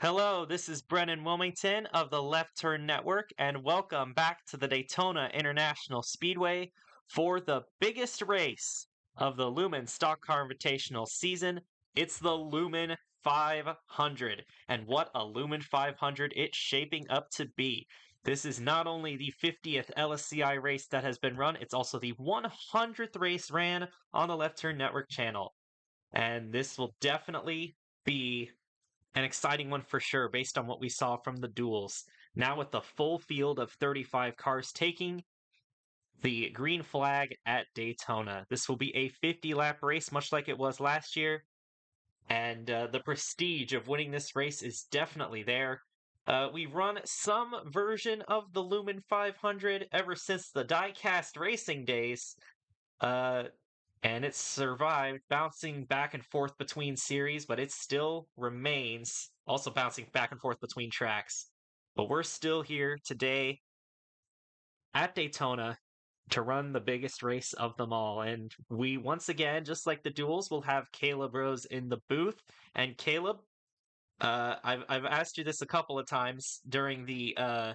Hello, this is Brennan Wilmington of the Left Turn Network, and welcome back to the Daytona International Speedway for the biggest race of the Lumen Stock Car Invitational season. It's the Lumen 500, and what a Lumen 500 it's shaping up to be. This is not only the 50th LSCI race that has been run, it's also the 100th race ran on the Left Turn Network channel. And this will definitely be an exciting one for sure, based on what we saw from the duels. Now, with the full field of 35 cars taking the green flag at Daytona. This will be a 50-lap race, much like it was last year. And the prestige of winning this race is definitely there. We've run some version of the Lumen 500 ever since the die-cast racing days. And it's survived, bouncing back and forth between series, but it still remains also bouncing back and forth between tracks. But we're still here today at Daytona to run the biggest race of them all. And we, once again, just like the duels, will have Caleb Rose in the booth. And Caleb, I've asked you this a couple of times during the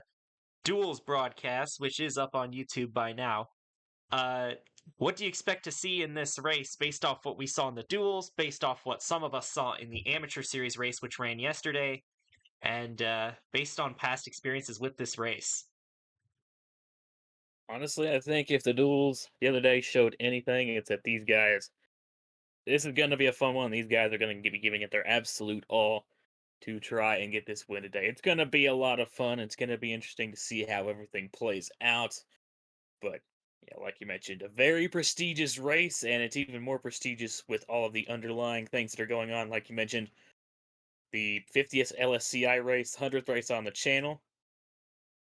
duels broadcast, which is up on YouTube by now. What do you expect to see in this race based off what we saw in the duels, based off what some of us saw in the amateur series race, which ran yesterday, and based on past experiences with this race? Honestly, I think if the duels the other day showed anything, it's that this is going to be a fun one. These guys are going to be giving it their absolute all to try and get this win today. It's going to be a lot of fun. It's going to be interesting to see how everything plays out. But, yeah, like you mentioned, a very prestigious race, and it's even more prestigious with all of the underlying things that are going on. Like you mentioned, the 50th LSCI race, 100th race on the channel.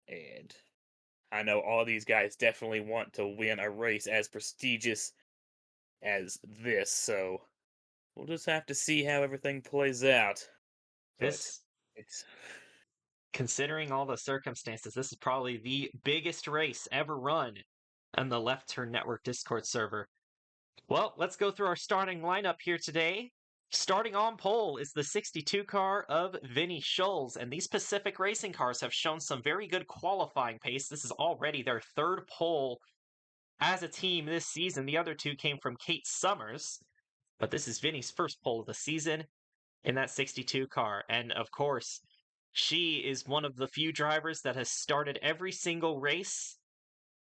And I know all these guys definitely want to win a race as prestigious as this, so we'll just have to see how everything plays out. But This, it's considering all the circumstances, this is probably the biggest race ever run on the Left Turn Network Discord server. Well, let's go through our starting lineup here today. Starting on pole is the 62 car of Vinny Scholes, and these Pacific Racing cars have shown some very good qualifying pace. This is already their third pole as a team this season. The other two came from Kate Summers, but this is Vinny's first pole of the season in that 62 car. And of course, she is one of the few drivers that has started every single race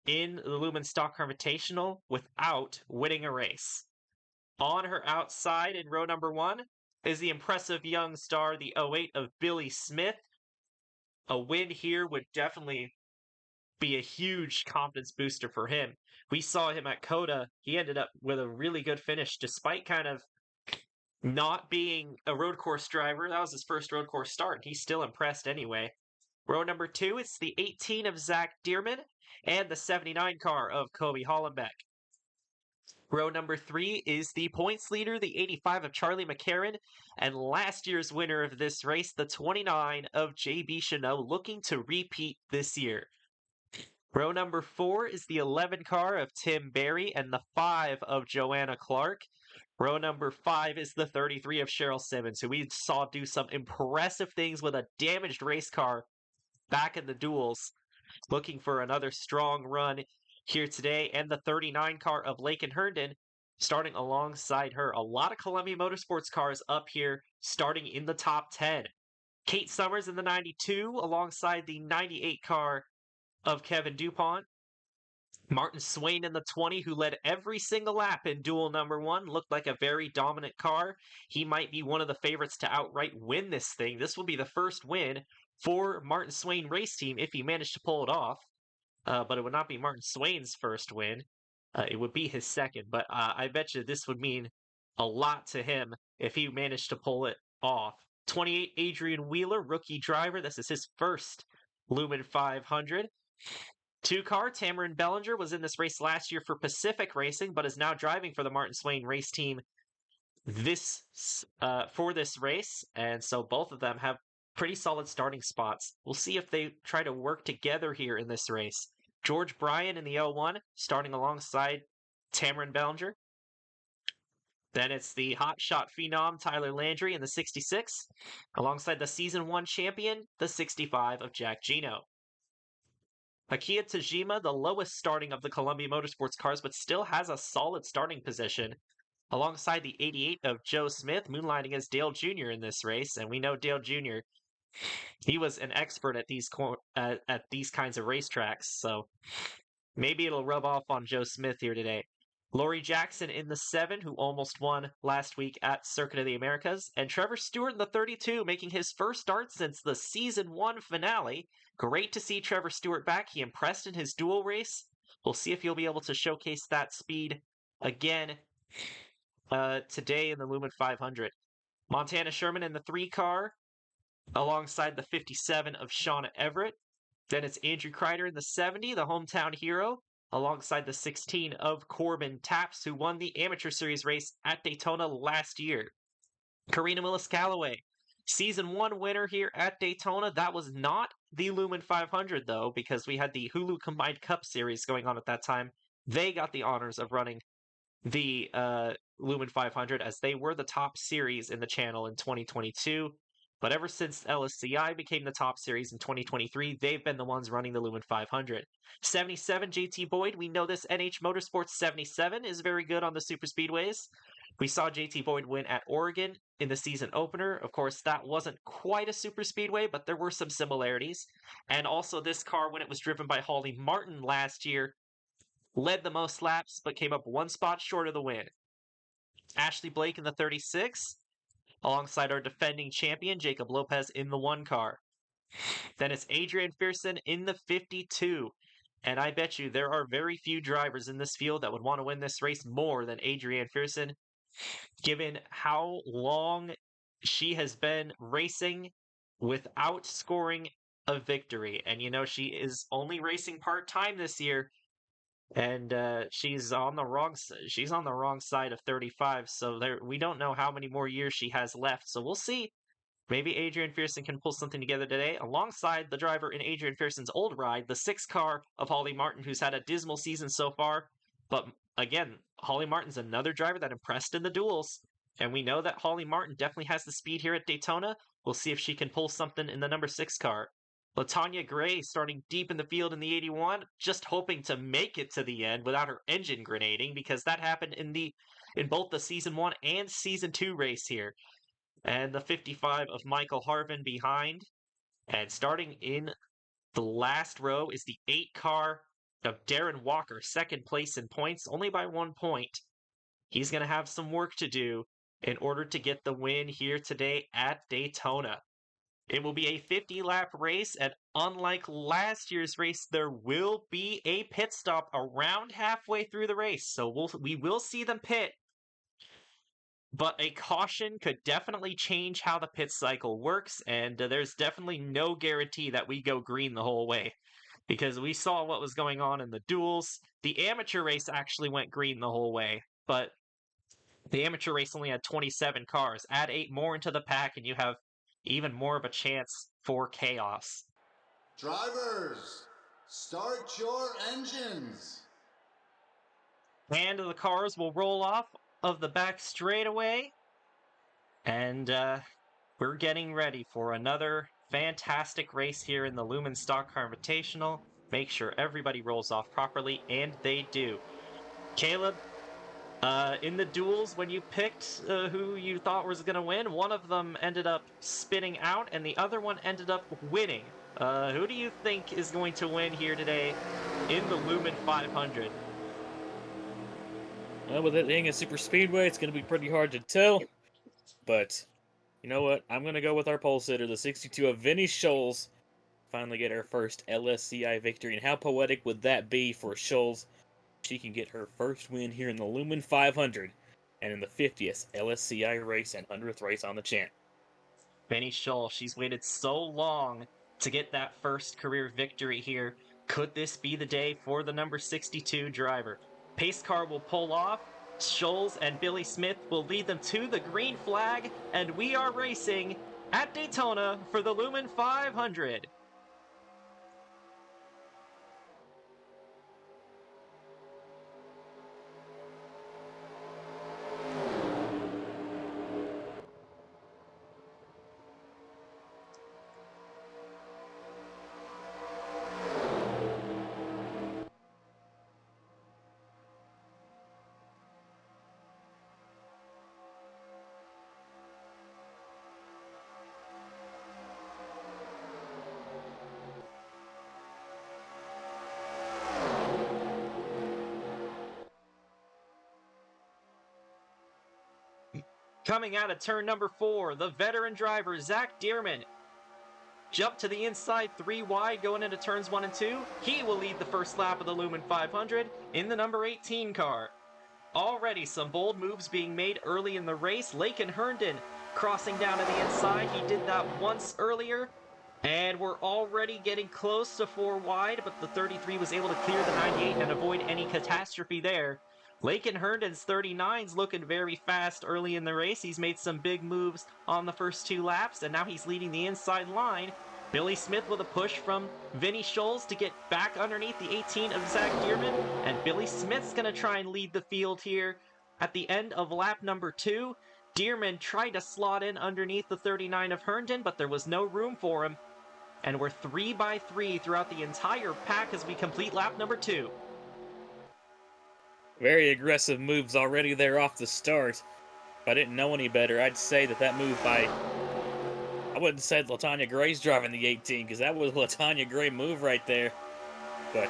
in the Lumen Stock Car Invitational without winning a race. On her outside in row number one is the impressive young star, the '08 of Billy Smith. A win here would definitely be a huge confidence booster for him. We saw him at COTA. He ended up with a really good finish despite kind of not being a road course driver. That was his first road course start. He's still impressed anyway. Row number two, it's the 18 of Zach Dearman and the 79 car of Kobe Hollenbeck. Row number three is the points leader, the 85 of Charlie McCarran, and last year's winner of this race, the 29 of JB Chanot, looking to repeat this year. Row number four is the 11 car of Tim Berry and the 5 of Joanna Clark. Row number 5 is the 33 of Cheryl Simmons, who we saw do some impressive things with a damaged race car back in the duels, looking for another strong run here today. And the 39 car of Laken Herndon starting alongside her. A lot of Columbia Motorsports cars up here starting in the top 10. Kate Summers in the 92 alongside the 98 car of Kevin DuPont. Martin Swain in the 20, who led every single lap in duel number one, looked like a very dominant car. He might be one of the favorites to outright win this thing. This will be the first win for Martin Swain race team if he managed to pull it off. But it would not be Martin Swain's first win. It would be his second. But I bet you this would mean a lot to him if he managed to pull it off. 28, Adrian Wheeler, rookie driver. This is his first Lumen 500. Two car, Tamarin Bellinger was in this race last year for Pacific Racing, but is now driving for the Martin Swain race team for this race. And so both of them have pretty solid starting spots. We'll see if they try to work together here in this race. George Bryan in the 01, starting alongside Tamarin Bellinger. Then it's the hotshot phenom Tyler Landry in the 66, alongside the Season 1 champion, the 65 of Jack Gino. Akiya Tajima, the lowest starting of the Columbia Motorsports cars, but still has a solid starting position, alongside the 88 of Joe Smith, moonlighting as Dale Jr. in this race. And we know Dale Jr., he was an expert at these kinds of racetracks, so maybe it'll rub off on Joe Smith here today. Laurie Jackson in the 7, who almost won last week at Circuit of the Americas, and Trevor Stewart in the 32, making his first start since the Season 1 finale. Great to see Trevor Stewart back. He impressed in his dual race. We'll see if he'll be able to showcase that speed again today in the Lumen 500. Montana Sherman in the 3 car, alongside the 57 of Shauna Everett. Then it's Andrew Kreider in the 70, the hometown hero, alongside the 16 of Corbin Taps, who won the Amateur Series race at Daytona last year. Karina Millis-Callaway, Season 1 winner here at Daytona. That was not the Lumen 500, though, because we had the Hulu Combined Cup Series going on at that time. They got the honors of running the Lumen 500, as they were the top series in the channel in 2022. But ever since LSCI became the top series in 2023, they've been the ones running the Lumen 500. 77 JT Boyd, we know this NH Motorsports 77 is very good on the super speedways. We saw JT Boyd win at Oregon in the season opener. Of course, that wasn't quite a super speedway, but there were some similarities. And also this car, when it was driven by Holly Martin last year, led the most laps, but came up one spot short of the win. Ashley Blake in the 36, alongside our defending champion, Jacob Lopez, in the 1 car. Then it's Adrian Pearson in the 52. And I bet you there are very few drivers in this field that would want to win this race more than Adrian Pearson, given how long she has been racing without scoring a victory. And she is only racing part-time this year, and she's on the wrong side of 35, so we don't know how many more years she has left. So we'll see. Maybe Adrian Pearson can pull something together today, alongside the driver in Adrian Pearson's old ride, the 6 car of Holly Martin, who's had a dismal season so far. But again, Holly Martin's another driver that impressed in the duels, and we know that Holly Martin definitely has the speed here at Daytona. We'll see if she can pull something in the number 6 car. LaTanya Gray starting deep in the field in the 81, just hoping to make it to the end without her engine grenading, because that happened in both the Season 1 and Season 2 race here. And the 55 of Michael Harvin behind. And starting in the last row is the 8 car of Darren Walker, second place in points, only by 1 point. He's going to have some work to do in order to get the win here today at Daytona. It will be a 50-lap race, and unlike last year's race, there will be a pit stop around halfway through the race. So we will see them pit, but a caution could definitely change how the pit cycle works, and there's definitely no guarantee that we go green the whole way, because we saw what was going on in the duels. The amateur race actually went green the whole way, but the amateur race only had 27 cars. Add 8 more into the pack, and you have even more of a chance for chaos. Drivers, start your engines. And the cars will roll off of the back straightaway. And we're getting ready for another fantastic race here in the Lumen Stock Car Invitational. Make sure everybody rolls off properly, and they do. Caleb, in the duels, when you picked who you thought was going to win, one of them ended up spinning out, and the other one ended up winning. Who do you think is going to win here today in the Lumen 500? With it being a super speedway, it's going to be pretty hard to tell. But you know what? I'm going to go with our pole sitter, the 62 of Vinnie Scholes. Finally get her first LSCI victory. And how poetic would that be for Scholes? She can get her first win here in the Lumen 500 and in the 50th LSCI race and 100th race on the channel. Benny Scholl, she's waited so long to get that first career victory here. Could this be the day for the number 62 driver? Pace car will pull off. Scholes and Billy Smith will lead them to the green flag, and we are racing at Daytona for the Lumen 500. Coming out of turn number 4, the veteran driver, Zach Dearman. Jump to the inside, 3 wide, going into turns 1 and 2. He will lead the first lap of the Lumen 500 in the number 18 car. Already some bold moves being made early in the race. Lakin Herndon crossing down to the inside. He did that once earlier. And we're already getting close to 4 wide, but the 33 was able to clear the 98 and avoid any catastrophe there. Lakin Herndon's 39's looking very fast early in the race. He's made some big moves on the first 2 laps, and now he's leading the inside line. Billy Smith with a push from Vinny Scholes to get back underneath the 18 of Zach Dearman, and Billy Smith's going to try and lead the field here at the end of lap number 2. Dearman tried to slot in underneath the 39 of Herndon, but there was no room for him. And we're 3 by 3 throughout the entire pack as we complete lap number 2. Very aggressive moves already there off the start. If I didn't know any better, I'd say that move by... I wouldn't say LaTanya Gray's driving the 18, because that was a LaTanya Gray move right there. But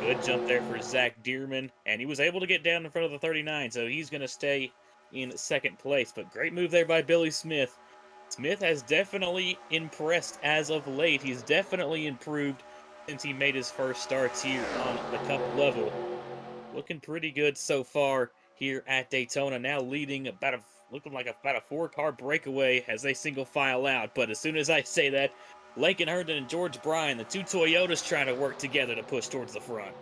good jump there for Zach Dearman, and he was able to get down in front of the 39, so he's going to stay in second place. But great move there by Billy Smith. Smith has definitely impressed as of late. He's definitely improved since he made his first starts here on the Cup level. Looking pretty good so far here at Daytona. Now leading looking like about a 4-car breakaway as they single file out. But as soon as I say that, Lakin Herndon and George Bryan, the 2 Toyotas, trying to work together to push towards the front.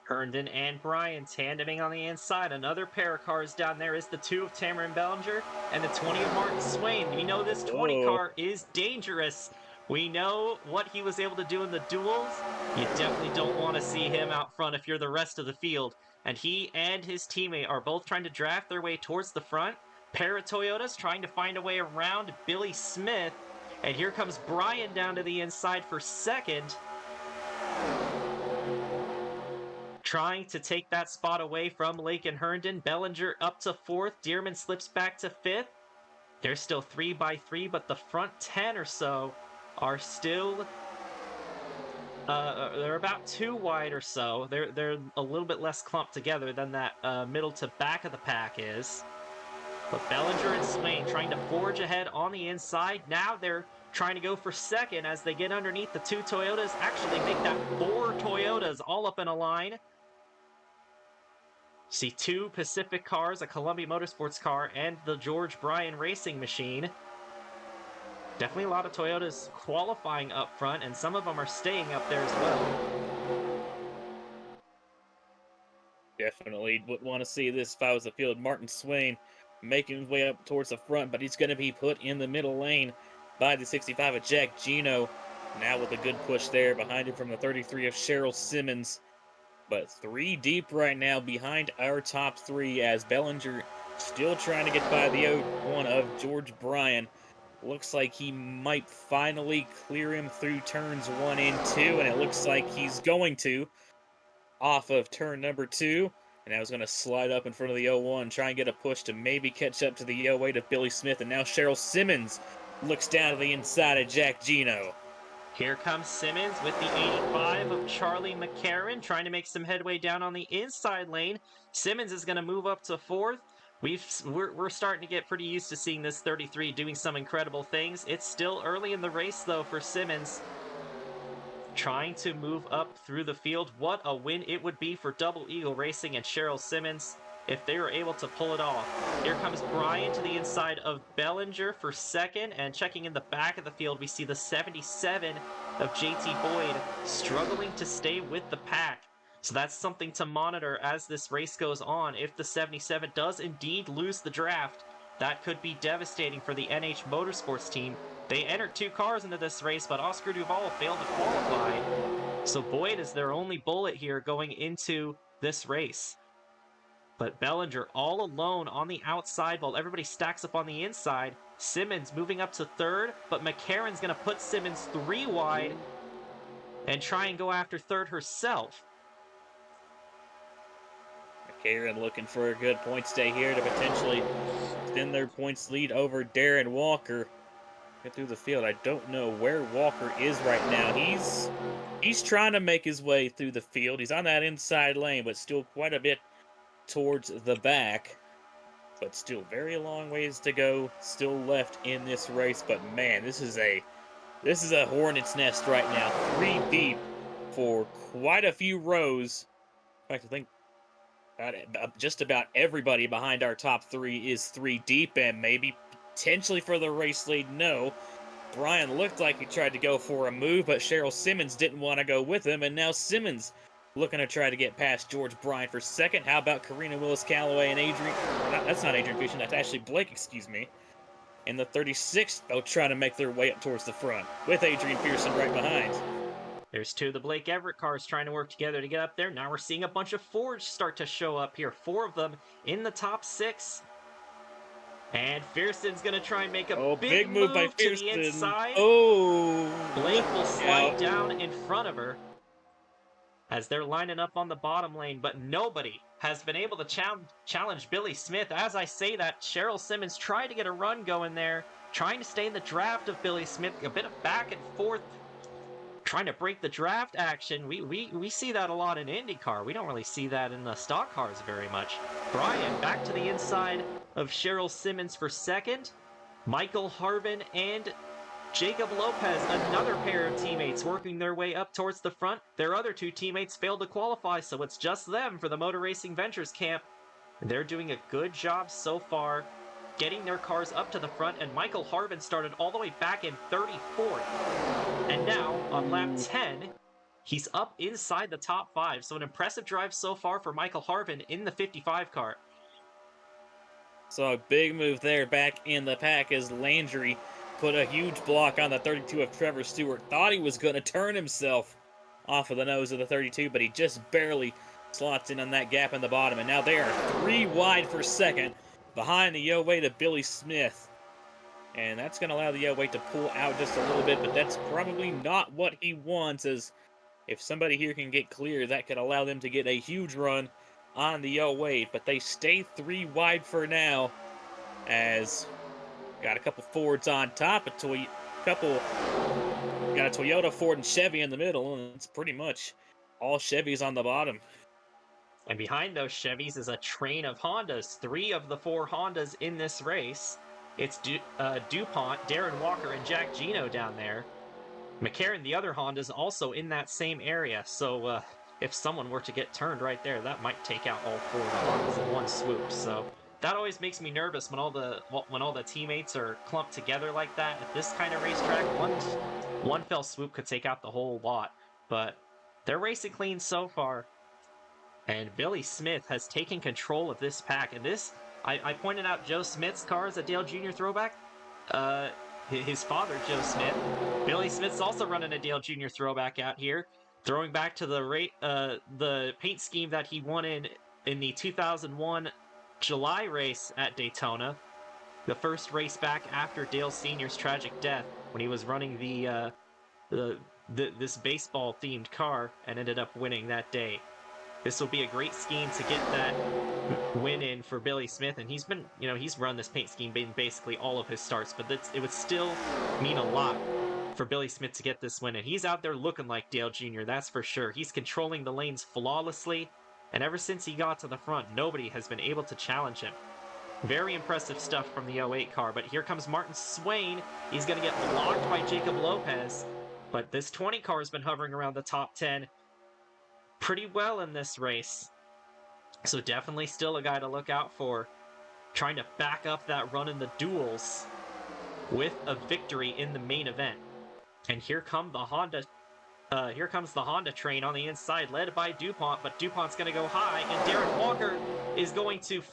Herndon and Bryan tandeming on the inside. Another pair of cars down there is the 2 of Tameron Bellinger and the 20 of Martin Swain. We know this 20 car is dangerous. We know what he was able to do in the duels. You definitely don't want to see him out front if you're the rest of the field. And he and his teammate are both trying to draft their way towards the front. Pair of Toyotas trying to find a way around Billy Smith. And here comes Bryan down to the inside for second. Trying to take that spot away from Lakin Herndon. Bellinger up to 4th. Dearman slips back to 5th. They're still 3 by 3, but the front 10 or so are still... they're about 2 wide or so. They're a little bit less clumped together than that middle to back of the pack is. But Bellinger and Swain trying to forge ahead on the inside. Now they're trying to go for second as they get underneath the 2 Toyotas. Actually make that 4 Toyotas all up in a line. See 2 Pacific cars, a Columbia Motorsports car, and the George Bryan Racing machine. Definitely a lot of Toyotas qualifying up front, and some of them are staying up there as well. Definitely would want to see this if I was the field. Martin Swain making his way up towards the front, but he's going to be put in the middle lane by the 65 of Jack Gino. Now with a good push there behind him from the 33 of Cheryl Simmons. But 3 deep right now behind our top 3 as Bellinger still trying to get by the 01 of George Bryan. Looks like he might finally clear him through turns 1 and 2, and it looks like he's going to off of turn number 2. And I was going to slide up in front of the 01, try and get a push to maybe catch up to the 08 of Billy Smith. And now Cheryl Simmons looks down to the inside of Jack Gino. Here comes Simmons with the 85 of Charlie McCarron, trying to make some headway down on the inside lane. Simmons is going to move up to 4th. We're starting to get pretty used to seeing this 33 doing some incredible things. It's still early in the race, though, for Simmons. Trying to move up through the field. What a win it would be for Double Eagle Racing and Cheryl Simmons if they were able to pull it off. Here comes Bryan to the inside of Bellinger for second, and checking in the back of the field, we see the 77 of JT Boyd struggling to stay with the pack. So that's something to monitor as this race goes on. If the 77 does indeed lose the draft, that could be devastating for the NH Motorsports team. They entered 2 cars into this race, but Oscar Duval failed to qualify. So Boyd is their only bullet here going into this race. But Bellinger all alone on the outside while everybody stacks up on the inside. Simmons moving up to 3rd, but McCarron's going to put Simmons 3 wide and try and go after 3rd herself. McCarron looking for a good point stay here to potentially extend their points lead over Darren Walker. Get through the field. I don't know where Walker is right now. He's trying to make his way through the field. He's on that inside lane, but still quite a bit towards the back. but still very long ways to go. Still left in this race, but man, this is a hornet's nest right now. 3 deep for quite a few rows. In fact, I think just about everybody behind our top 3 is 3 deep, and maybe potentially for the race lead. No, Brian looked like he tried to go for a move, but Cheryl Simmons didn't want to go with him, and now Simmons looking to try to get past George Bryan for second. How about Karina Willis-Calloway and Adrian? That's not Adrian Pearson, that's Ashley Blake, excuse me. In the 36th, they'll try to make their way up towards the front, with Adrian Pearson right behind. There's 2 of the Blake Everett cars trying to work together to get up there. Now we're seeing a bunch of Fords start to show up here. 4 of them in the top 6. And Pearson's going to try and make a big move by to the inside. Oh! Blake will slide down in front of her as they're lining up on the bottom lane, but nobody has been able to challenge Billy Smith. As I say that, Cheryl Simmons tried to get a run going there, trying to stay in the draft of Billy Smith, a bit of back and forth, trying to break the draft action. We see that a lot in IndyCar. We don't really see that in the stock cars very much. Brian back to the inside of Cheryl Simmons for second. Michael Harvin and Jacob Lopez, another pair of teammates working their way up towards the front. Their other 2 teammates failed to qualify, so it's just them for the Motor Racing Ventures camp. They're doing a good job so far, getting their cars up to the front, and Michael Harvin started all the way back in 34th. And now, on lap 10, he's up inside the top 5, so an impressive drive so far for Michael Harvin in the 55 car. So a big move there back in the pack as Landry put a huge block on the 32 of Trevor Stewart. Thought he was going to turn himself off of the nose of the 32, but he just barely slots in on that gap in the bottom. And now they are 3 wide for second, behind the Yo-Way to Billy Smith. And that's going to allow the Yo-Way to pull out just a little bit, but that's probably not what he wants, as if somebody here can get clear, that could allow them to get a huge run on the Yo-Way. But they stay 3 wide for now, as got a couple Fords on top, got a Toyota, Ford, and Chevy in the middle, and it's pretty much all Chevys on the bottom. And behind those Chevys is a train of Hondas. 3 of the 4 Hondas in this race. It's DuPont, Darren Walker, and Jack Gino down there. McCarran, the other Honda's also in that same area, so if someone were to get turned right there, that might take out all 4 of the Hondas in one swoop. So that always makes me nervous when all the teammates are clumped together like that at this kind of racetrack. One fell swoop could take out the whole lot, but they're racing clean so far. And Billy Smith has taken control of this pack. And this, I pointed out Joe Smith's car as a Dale Jr. throwback. His father, Joe Smith. Billy Smith's also running a Dale Jr. throwback out here, throwing back to the paint scheme that he won in the 2001 July race at Daytona, the first race back after Dale Sr.'s tragic death, when he was running this baseball-themed car and ended up winning that day. This will be a great scheme to get that win in for Billy Smith, and he's run this paint scheme in basically all of his starts, but it would still mean a lot for Billy Smith to get this win, and he's out there looking like Dale Jr., that's for sure. He's controlling the lanes flawlessly, and ever since he got to the front, nobody has been able to challenge him. Very impressive stuff from the 08 car, but here comes Martin Swain. He's going to get blocked by Jacob Lopez, but this 20 car has been hovering around the top 10 pretty well in this race. So definitely still a guy to look out for, trying to back up that run in the duels with a victory in the main event. And here comes the Honda train on the inside, led by DuPont, but DuPont's going to go high, and Darren Walker is going to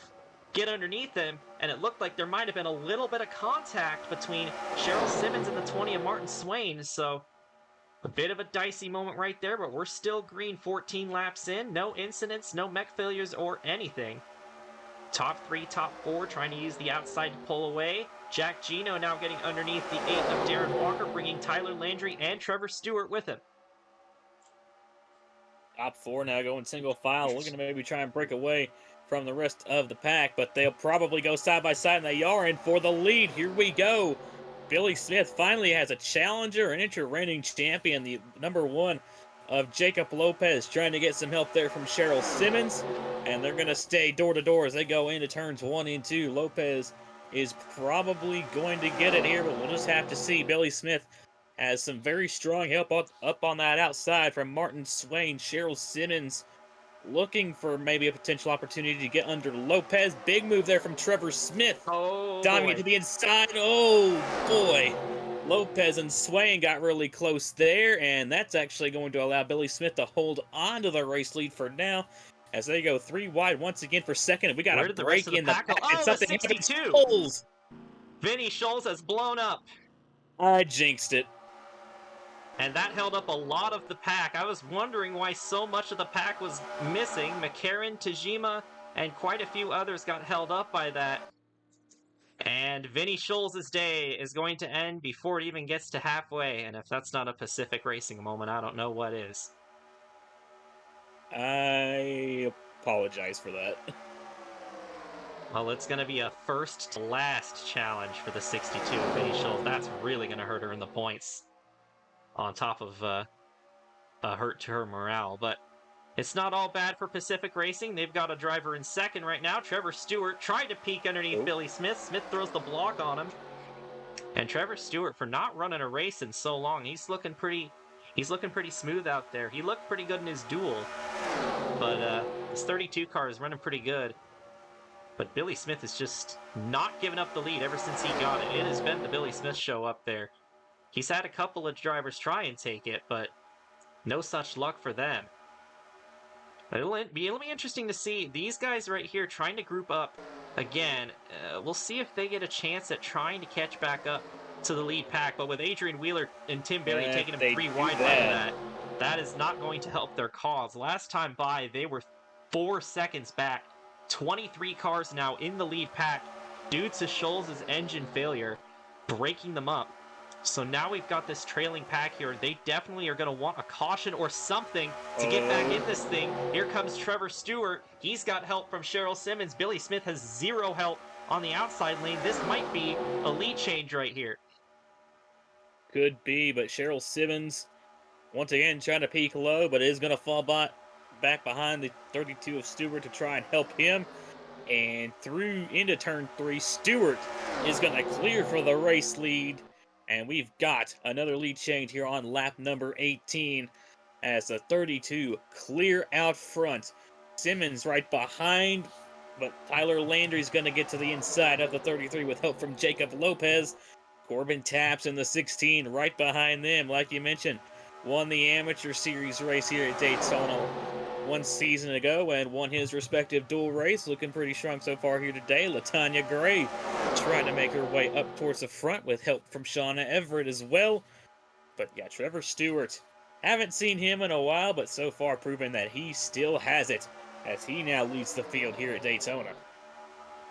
get underneath him, and it looked like there might have been a little bit of contact between Cheryl Simmons and the 20 of Martin Swain, so a bit of a dicey moment right there, but we're still green 14 laps in. No incidents, no mech failures or anything. Top 3, top 4 trying to use the outside to pull away. Jack Gino now getting underneath the 8 of Darren Walker, bringing Tyler Landry and Trevor Stewart with him. Top 4 now going single file, looking to maybe try and break away from the rest of the pack, but they'll probably go side by side, and they are in for the lead. Here we go. Billy Smith finally has a challenger, an inter-reigning champion, the number 1 of Jacob Lopez, trying to get some help there from Cheryl Simmons. And they're going to stay door to door as they go into turns 1 and 2. Lopez is probably going to get it here, but we'll just have to see. Billy Smith has some very strong help up on that outside from Martin Swain. Cheryl Simmons looking for maybe a potential opportunity to get under Lopez. Big move there from Trevor Smith. Oh, Diving boy. it to the inside. Oh, boy. Lopez and Swain got really close there, and that's actually going to allow Billy Smith to hold on to the race lead for now as they go 3 wide once again for second. And we got Where a did the rest break of the in the pack go? back, and Oh, the something happened. 62. Scholes. Vinny Scholes has blown up. I jinxed it. And that held up a lot of the pack. I was wondering why so much of the pack was missing. McCarran, Tajima, and quite a few others got held up by that. And Vinny Scholes' day is going to end before it even gets to halfway. And if that's not a Pacific Racing moment, I don't know what is. I apologize for that. Well, it's going to be a first to last challenge for the 62 of Vinny Scholes. That's really going to hurt her in the points. On top of a hurt to her morale. But it's not all bad for Pacific Racing. They've got a driver in second right now. Trevor Stewart tried to peek underneath Billy Smith. Smith throws the block on him. And Trevor Stewart, for not running a race in so long, he's looking pretty smooth out there. He looked pretty good in his duel. But his 32 car is running pretty good. But Billy Smith is just not giving up the lead ever since he got it. It has been the Billy Smith show up there. He's had a couple of drivers try and take it, but no such luck for them. It'll be interesting to see these guys right here trying to group up again. We'll see if they get a chance at trying to catch back up to the lead pack. But with Adrian Wheeler and Tim Berry taking them 3 wide by that is not going to help their cause. Last time by, they were 4 seconds back. 23 cars now in the lead pack due to Scholes' engine failure, breaking them up. So now we've got this trailing pack here. They definitely are going to want a caution or something to get back in this thing. Here comes Trevor Stewart. He's got help from Cheryl Simmons. Billy Smith has 0 help on the outside lane. This might be a lead change right here. Could be, but Cheryl Simmons, once again, trying to peak low, but is going to fall back behind the 32 of Stewart to try and help him. And through into turn 3, Stewart is going to clear for the race lead. And we've got another lead change here on lap number 18 as the 32 clear out front. Simmons right behind, but Tyler Landry's going to get to the inside of the 33 with help from Jacob Lopez. Corbin Taps in the 16 right behind them. Like you mentioned, won the Amateur Series race here at Daytona 1 season ago and won his respective dual race. Looking pretty strong so far here today. LaTanya Gray trying to make her way up towards the front with help from Shauna Everett as well. But yeah, Trevor Stewart, haven't seen him in a while, but so far proven that he still has it as he now leads the field here at Daytona.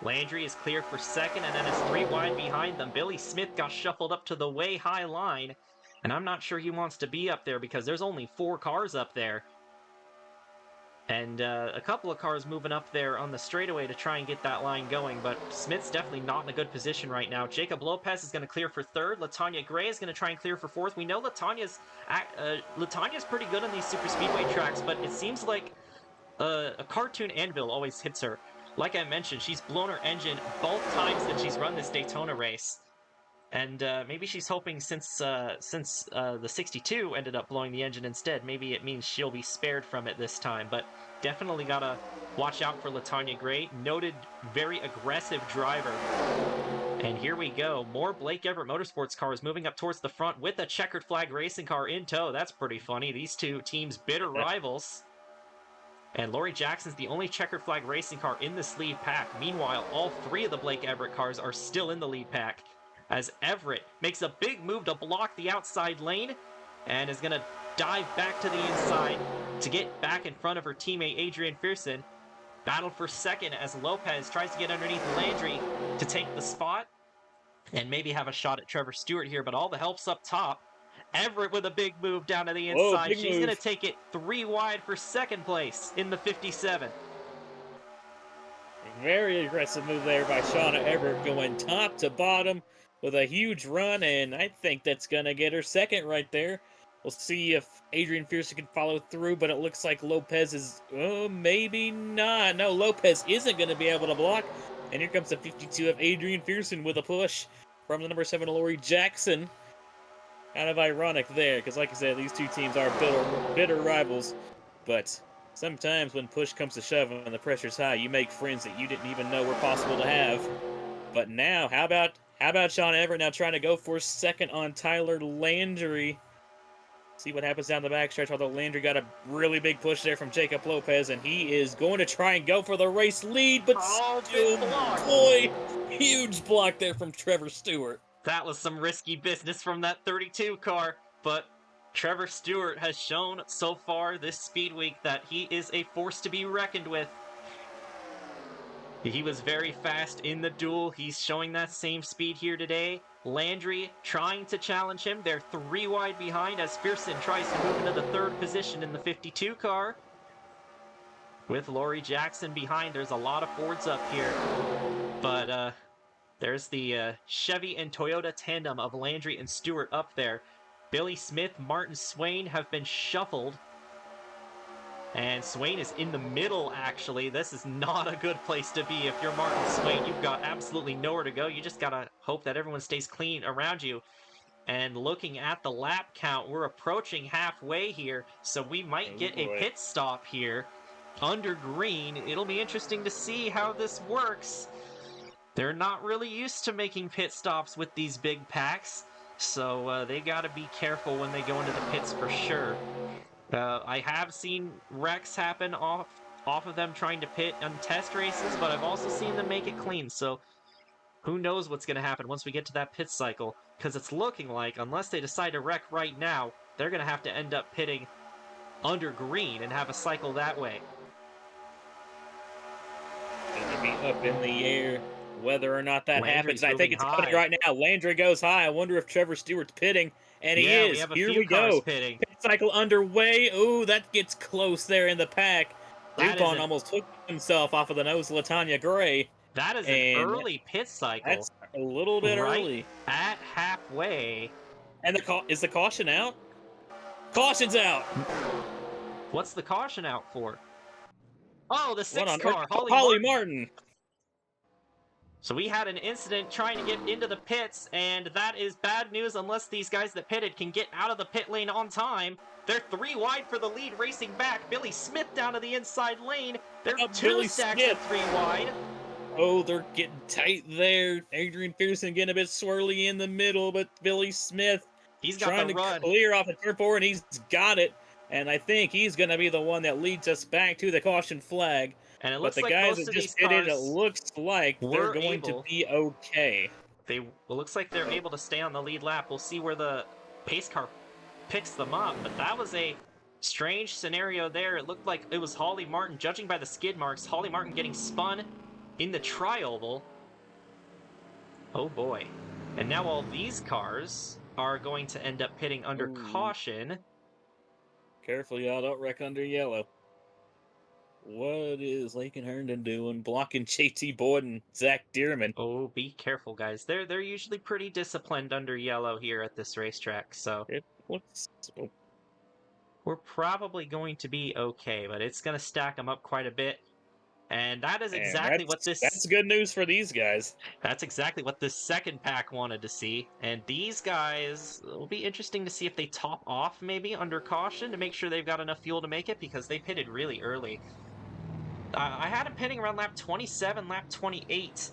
Landry is clear for second and then is 3 wide behind them. Billy Smith got shuffled up to the way high line, and I'm not sure he wants to be up there because there's only 4 cars up there. And a couple of cars moving up there on the straightaway to try and get that line going, but Smith's definitely not in a good position right now. Jacob Lopez is going to clear for 3rd. LaTanya Gray is going to try and clear for 4th. We know LaTanya's pretty good on these super speedway tracks, but it seems like a cartoon anvil always hits her. Like I mentioned, she's blown her engine both times that she's run this Daytona race. And maybe she's hoping since the 62 ended up blowing the engine instead, maybe it means she'll be spared from it this time. But definitely gotta watch out for LaTanya Gray. Noted very aggressive driver. And here we go. More Blake Everett Motorsports cars moving up towards the front with a checkered flag racing car in tow. That's pretty funny. These two teams bitter rivals. And Laurie Jackson's the only checkered flag racing car in this lead pack. Meanwhile, all 3 of the Blake Everett cars are still in the lead pack, as Everett makes a big move to block the outside lane and is going to dive back to the inside to get back in front of her teammate Adrian Pearson. Battle for second as Lopez tries to get underneath Landry to take the spot and maybe have a shot at Trevor Stewart here, but all the help's up top. Everett with a big move down to the inside. Whoa, she's going to take it 3 wide for 2nd place in the 57. Very aggressive move there by Shauna Everett, going top to bottom with a huge run, and I think that's going to get her 2nd right there. We'll see if Adrian Pearson can follow through, but it looks like Lopez is, maybe not. No, Lopez isn't going to be able to block. And here comes the 52 of Adrian Pearson with a push from the number 7, Laurie Jackson. Kind of ironic there, because like I said, these two teams are bitter rivals. But sometimes when push comes to shove and the pressure's high, you make friends that you didn't even know were possible to have. But now, how about Sean Everett now trying to go for second on Tyler Landry? See what happens down the backstretch, although Landry got a really big push there from Jacob Lopez, and he is going to try and go for the race lead, but big block. Boy, huge block there from Trevor Stewart. That was some risky business from that 32 car, but Trevor Stewart has shown so far this speed week that he is a force to be reckoned with. He was very fast in the duel. He's showing that same speed here today. Landry trying to challenge him. They're 3 wide behind as Pearson tries to move into the 3rd position in the 52 car. With Laurie Jackson behind, there's a lot of Fords up here. But there's the Chevy and Toyota tandem of Landry and Stewart up there. Billy Smith, Martin Swain have been shuffled. And Swain is in the middle, actually. This is not a good place to be if you're Martin Swain. You've got absolutely nowhere to go. You just gotta hope that everyone stays clean around you. And looking at the lap count, we're approaching halfway here, so we might get a pit stop here under green. It'll be interesting to see how this works. They're not really used to making pit stops with these big packs, so they gotta be careful when they go into the pits for sure. I have seen wrecks happen off of them trying to pit on test races, but I've also seen them make it clean, so who knows what's going to happen once we get to that pit cycle, because it's looking like, unless they decide to wreck right now, they're going to have to end up pitting under green and have a cycle that way. Going to be up in the air whether or not that Landry's happens. I think it's coming right now. Landry goes high. I wonder if Trevor Stewart's pitting. And he is. We have a Here few we cars go. pitting. Pit cycle underway. Ooh, that gets close there in the pack. Dupont almost hooked himself off of the nose of Latanya Gray. That is an early pit cycle. That's a little bit early. At halfway. And is the caution out? Caution's out. What's the caution out for? Oh, the 6th car, Holly Martin. So we had an incident trying to get into the pits, and that is bad news unless these guys that pitted can get out of the pit lane on time. They're 3 wide for the lead, racing back. Billy Smith down to the inside lane. They're 2 stacks of 3 wide. Oh, they're getting tight there. Adrian Pearson getting a bit swirly in the middle, but Billy Smith he's got trying to clear off the turn 4, and he's got it. And I think he's going to be the one that leads us back to the caution flag. And it looks but the like guys most that of just these pitted, cars it looks like they're going to be okay. It looks like they're able to stay on the lead lap. We'll see where the pace car picks them up. But that was a strange scenario there. It looked like it was Holly Martin, judging by the skid marks. Holly Martin getting spun in the tri-oval. Oh boy. And now all these cars are going to end up pitting under caution. Careful, y'all. Don't wreck under yellow. What is Lakin Herndon doing? Blocking JT Boyd and Zach Dearman. Oh, be careful, guys. They're usually pretty disciplined under yellow here at this racetrack, so we're probably going to be okay, but it's going to stack them up quite a bit. And that is exactly what this... That's good news for these guys. That's exactly what this second pack wanted to see. And these guys, it'll be interesting to see if they top off maybe under caution to make sure they've got enough fuel to make it, because they pitted really early. I had them pitting around lap 27, lap 28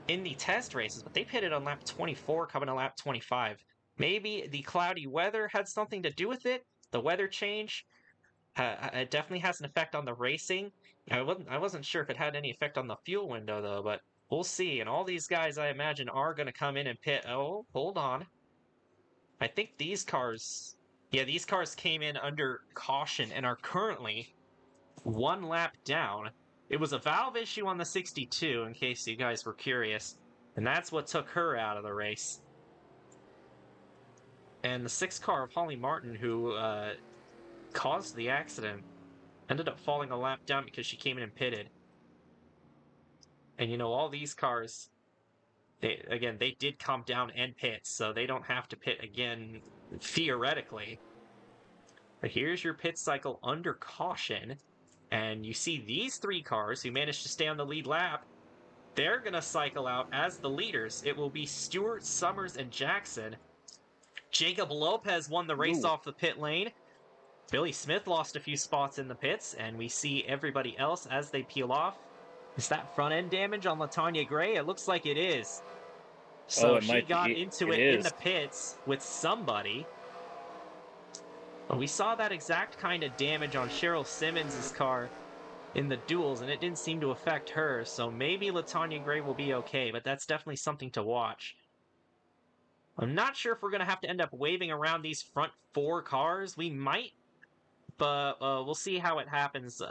in the test races, but they pitted on lap 24 coming to lap 25. Maybe the cloudy weather had something to do with it. The weather change it definitely has an effect on the racing. I wasn't sure if it had any effect on the fuel window, though, but we'll see. And all these guys, I imagine, are going to come in and pit. Oh, hold on. I think these cars... Yeah, these cars came in under caution and are currently 1 lap down. It was a valve issue on the 62, in case you guys were curious. And that's what took her out of the race. And the 6th car of Holly Martin, who caused the accident, ended up falling a lap down because she came in and pitted. And you know, all these cars, they did come down and pit, so they don't have to pit again, theoretically. But here's your pit cycle under caution. And you see these 3 cars who managed to stay on the lead lap. They're going to cycle out as the leaders. It will be Stewart, Summers, and Jackson. Jacob Lopez won the race Ooh. off the pit lane. Billy Smith lost a few spots in the pits, and we see everybody else as they peel off. Is that front end damage on LaTanya Gray? It looks like it is. So It she might got be. into It it in is. the pits with somebody. We saw that exact kind of damage on Cheryl Simmons' car in the duels, and it didn't seem to affect her, so maybe LaTanya Gray will be okay, but that's definitely something to watch. I'm not sure if we're going to have to end up waving around these front 4 cars. We might, but we'll see how it happens.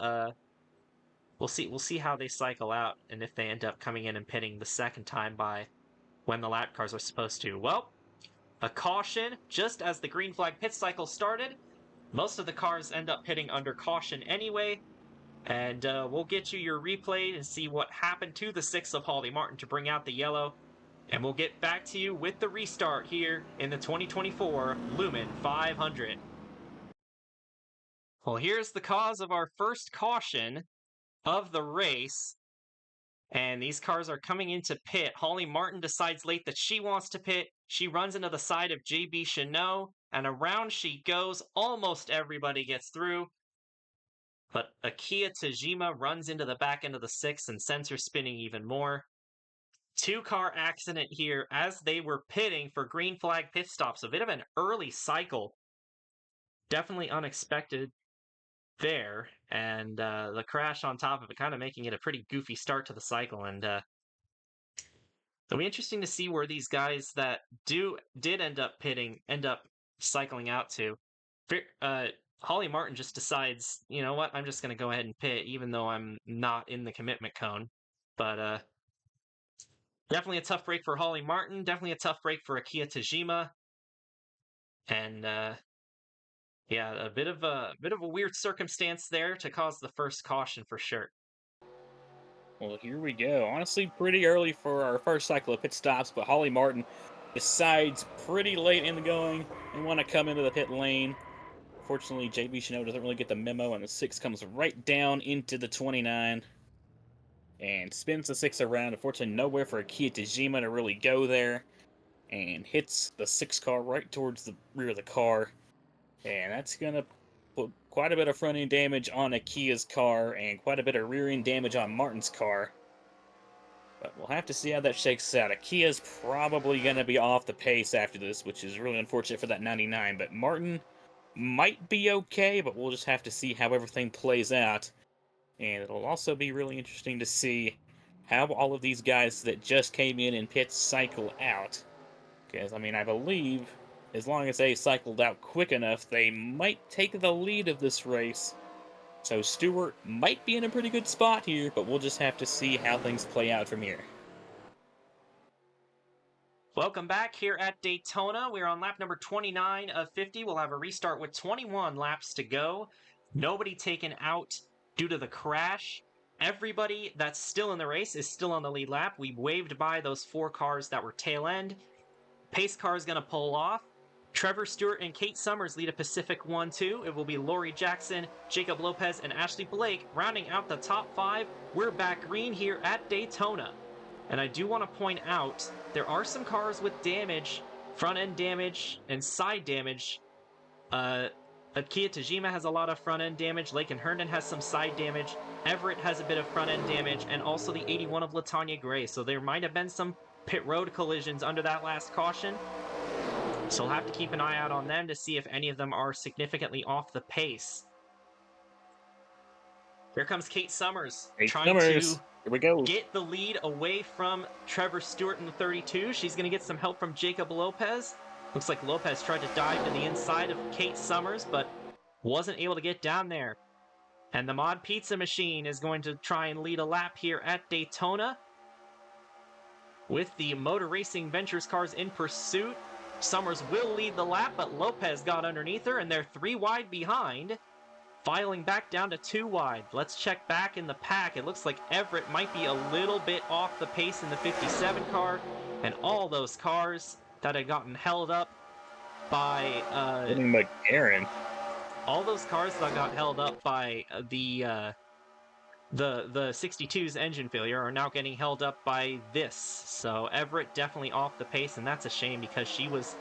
We'll see how they cycle out, and if they end up coming in and pitting the second time by when the lap cars are supposed to. Well, a caution just as the green flag pit cycle started. Most of the cars end up pitting under caution anyway, and we'll get you your replay and see what happened to the 6 of Holly Martin to bring out the yellow, and we'll get back to you with the restart here in the 2024 Lumen 500. Well, here's the cause of our first caution of the race. And these cars are coming into pit. Holly Martin decides late that she wants to pit. She runs into the side of JB Chanot, and around she goes. Almost everybody gets through. But Akia Tajima runs into the back end of the 6 and sends her spinning even more. 2-car accident here as they were pitting for green flag pit stops. A bit of an early cycle. Definitely unexpected there. And the crash on top of it kind of making it a pretty goofy start to the cycle. And it'll be interesting to see where these guys that did end up pitting end up cycling out to. Holly Martin just decides, you know what, I'm just going to go ahead and pit, even though I'm not in the commitment cone. But definitely a tough break for Holly Martin. Definitely a tough break for Akia Tajima. And yeah, a bit of a weird circumstance there to cause the first caution for sure. Well, here we go. Honestly, pretty early for our first cycle of pit stops, but Holly Martin decides pretty late in the going and want to come into the pit lane. Fortunately, JB Chanot doesn't really get the memo, and the 6 comes right down into the 29 and spins the 6 around. Unfortunately, nowhere for Akia Tajima to really go there, and hits the 6 car right towards the rear of the car. And that's going to put quite a bit of front end damage on Akia's car and quite a bit of rear end damage on Martin's car. But we'll have to see how that shakes out. Akia's probably going to be off the pace after this, which is really unfortunate for that 99. But Martin might be okay, but we'll just have to see how everything plays out. And it'll also be really interesting to see how all of these guys that just came in pits cycle out. Because, I mean, I believe as long as they cycled out quick enough, they might take the lead of this race. So Stewart might be in a pretty good spot here, but we'll just have to see how things play out from here. Welcome back here at Daytona. We're on lap number 29 of 50. We'll have a restart with 21 laps to go. Nobody taken out due to the crash. Everybody that's still in the race is still on the lead lap. We waved by those 4 cars that were tail end. Pace car is going to pull off. Trevor Stewart and Kate Summers lead a Pacific 1-2. It will be Lori Jackson, Jacob Lopez, and Ashley Blake rounding out the top 5. We're back green here at Daytona. And I do want to point out, there are some cars with damage, front-end damage, and side damage. Kia Tajima has a lot of front-end damage. Lakin Herndon has some side damage. Everett has a bit of front-end damage, and also the 81 of LaTanya Gray. So there might have been some pit road collisions under that last caution. So we'll have to keep an eye out on them to see if any of them are significantly off the pace. Here comes Kate Summers, trying to Here we go. get the lead away from Trevor Stewart in the 32. She's going to get some help from Jacob Lopez. Looks like Lopez tried to dive to the inside of Kate Summers, but wasn't able to get down there. And the Mod Pizza Machine is going to try and lead a lap here at Daytona. With the Motor Racing Ventures cars in pursuit, Summers will lead the lap, but Lopez got underneath her, and they're 3 wide behind. Filing back down to 2 wide. Let's check back in the pack. It looks like Everett might be a little bit off the pace in the 57 car. And all those cars that had gotten held up by... McGarren. all those cars that got held up by the 62's engine failure are now getting held up by this. So Everett definitely off the pace, and that's a shame because she was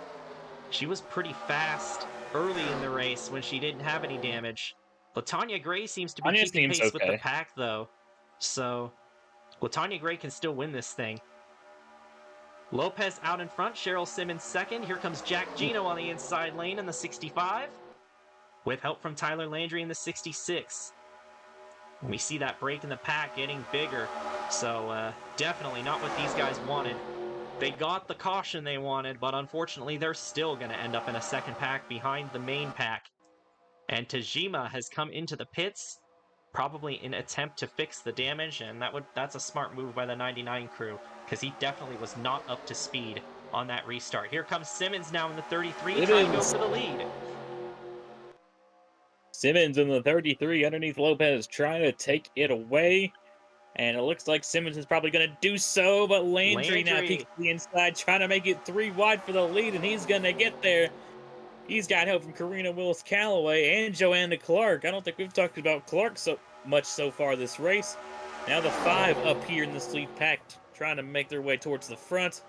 pretty fast early in the race when she didn't have any damage. Latanya Gray seems to be Anya keeping seems pace with the okay. pack though, so Latanya Gray can still win this thing. Lopez out in front, Cheryl Simmons second. Here comes Jack Gino on the inside lane in the 65, with help from Tyler Landry in the 66. We see that break in the pack getting bigger, so definitely not what these guys wanted. They got the caution they wanted, but unfortunately they're still going to end up in a second pack behind the main pack. And Tajima has come into the pits, probably in attempt to fix the damage, and that's a smart move by the 99 crew, because he definitely was not up to speed on that restart. Here comes Simmons now in the 33, trying to go for the lead. Simmons in the 33 underneath Lopez trying to take it away. And it looks like Simmons is probably going to do so, but Landry now peeks to the inside, trying to make it 3 wide for the lead, and he's going to get there. He's got help from Karina Willis-Calloway and Joanna Clark. I don't think we've talked about Clark so much so far this race. Now the 5 up here in this lead pack, trying to make their way towards the front.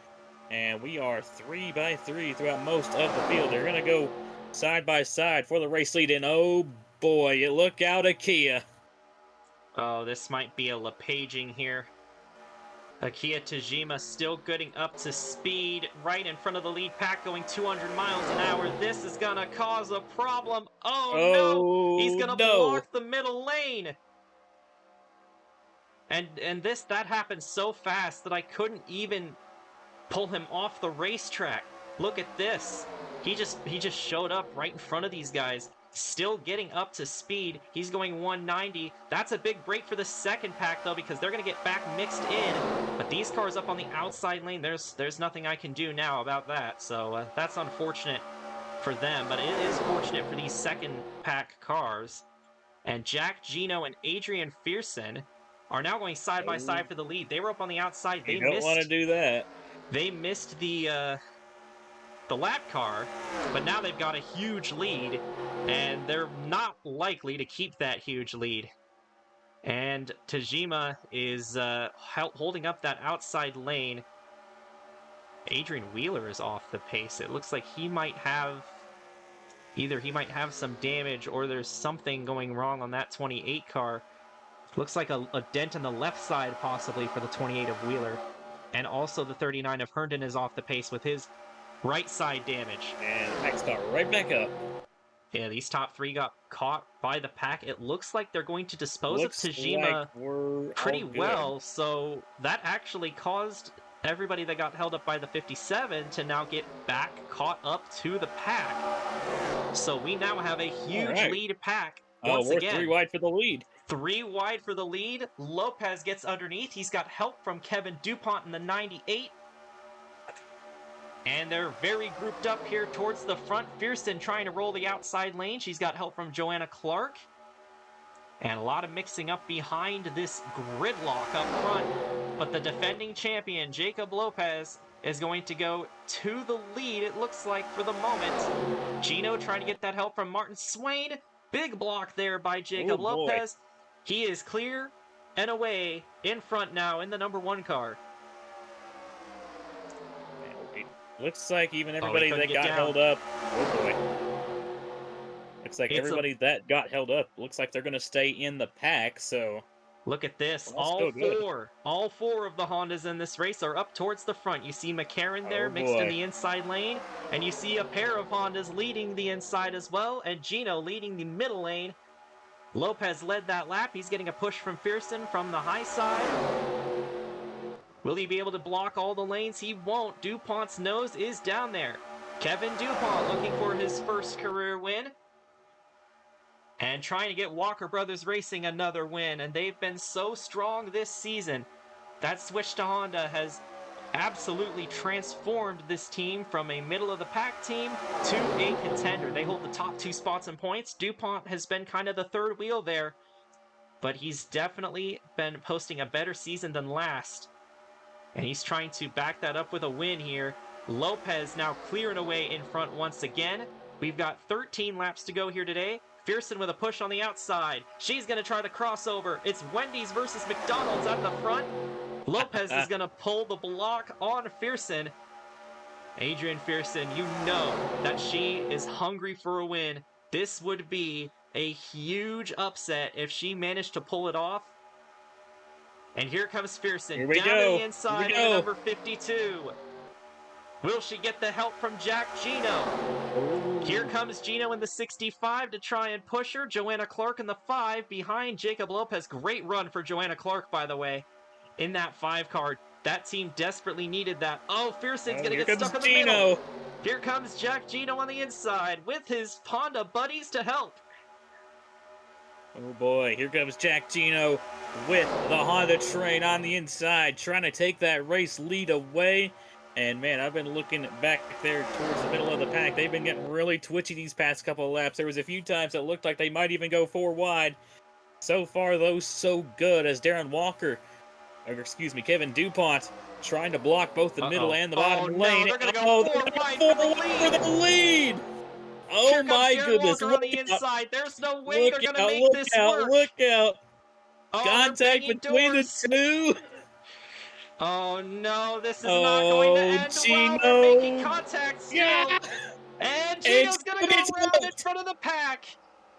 And we are 3 by 3 throughout most of the field. They're going to go side by side for the race lead, and oh boy, look out, Akia. Oh, this might be a LePaging here. Akia Tajima still getting up to speed right in front of the lead pack, going 200 miles an hour. This is going to cause a problem. Oh no! He's going to block the middle lane. And that happened so fast that I couldn't even pull him off the racetrack. Look at this. He just showed up right in front of these guys. Still getting up to speed. He's going 190. That's a big break for the second pack, though, because they're going to get back mixed in. But these cars up on the outside lane, there's nothing I can do now about that. So that's unfortunate for them, but it is fortunate for these second pack cars. And Jack Gino and Adrian Fearson are now going side by side for the lead. They were up on the outside. You don't want to do that. They missed the lap car, but now they've got a huge lead, and they're not likely to keep that huge lead. And Tajima is holding up that outside lane. Adrian Wheeler is off the pace. It looks like he might have some damage, or there's something going wrong on that 28 car. Looks like a dent on the left side possibly for the 28 of Wheeler. And also the 39 of Herndon is off the pace with his right side damage. And the pack's got right back up. Yeah, these top 3 got caught by the pack. It looks like they're going to dispose of Tajima pretty well. So that actually caused everybody that got held up by the 57 to now get back caught up to the pack. So we now have a huge lead pack once again. 3 wide for the lead. 3 wide for the lead. Lopez gets underneath. He's got help from Kevin DuPont in the 98. And they're very grouped up here towards the front. Fearson trying to roll the outside lane. She's got help from Joanna Clark. And a lot of mixing up behind this gridlock up front. But the defending champion, Jacob Lopez, is going to go to the lead, it looks like, for the moment. Gino trying to get that help from Martin Swain. Big block there by Jacob Lopez. He is clear and away in front now in the number 1 car. Looks like even everybody that got held up. Oh boy. Looks like everybody that got held up looks like they're going to stay in the pack, so. Look at this. Well, all four of the Hondas in this race are up towards the front. You see McCarran there mixed in the inside lane, and you see a pair of Hondas leading the inside as well, and Gino leading the middle lane. Lopez led that lap. He's getting a push from Fearson from the high side. Will he be able to block all the lanes? He won't. DuPont's nose is down there. Kevin DuPont looking for his first career win. And trying to get Walker Brothers Racing another win. And they've been so strong this season. That switch to Honda has absolutely transformed this team from a middle-of-the-pack team to a contender. They hold the top 2 spots in points. DuPont has been kind of the third wheel there. But he's definitely been posting a better season than last. And he's trying to back that up with a win here. Lopez now clearing away in front once again. We've got 13 laps to go here today. Fearson with a push on the outside. She's going to try the crossover. It's Wendy's versus McDonald's at the front. Lopez is going to pull the block on Fearson. Adrian Fearson, you know that she is hungry for a win. This would be a huge upset if she managed to pull it off. And here comes Fearson Here we down to go. the inside Here in we the go. number 52. Will she get the help from Jack Gino? Here comes Gino in the 65 to try and push her. Joanna Clark in the 5 behind Jacob Lopez. Great run for Joanna Clark, by the way, in that 5 car. That team desperately needed that. Oh, Fearson's going to Here get comes stuck in the Gino. middle. Here comes Jack Gino on the inside with his Honda buddies to help. Oh boy, here comes Jack Gino with the Honda train on the inside, trying to take that race lead away. And man, I've been looking back there towards the middle of the pack. They've been getting really twitchy these past couple of laps. There was a few times it looked like they might even go 4 wide. So far, though, so good as Kevin DuPont trying to block both the middle and the bottom lane. No, they're going to go 4 wide for the lead. Oh Here comes my Darren goodness, Walker on the inside. There's no way they're going to make this work. Look out. Oh, Contact between the two. Oh no, this is not going to end well. They're making contact still. Yeah. And Gino's going to go around in front of the pack.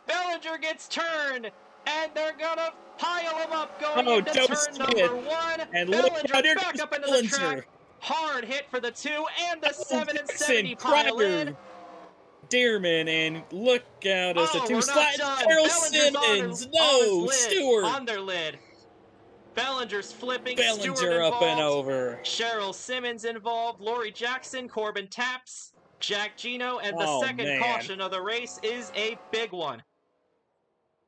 Bellinger gets turned. And they're going to pile him up going into turn number 1. And Bellinger back up into the track. Hard hit for the 2 and the 7 and 70 pile in. Dearman, and look out as the two slide. Cheryl Simmons, no, Stewart. On their lid. Bellinger's flipping. Bellinger Stewart up and over. Cheryl Simmons involved. Lori Jackson, Corbin Taps, Jack Gino, and the second caution of the race is a big one.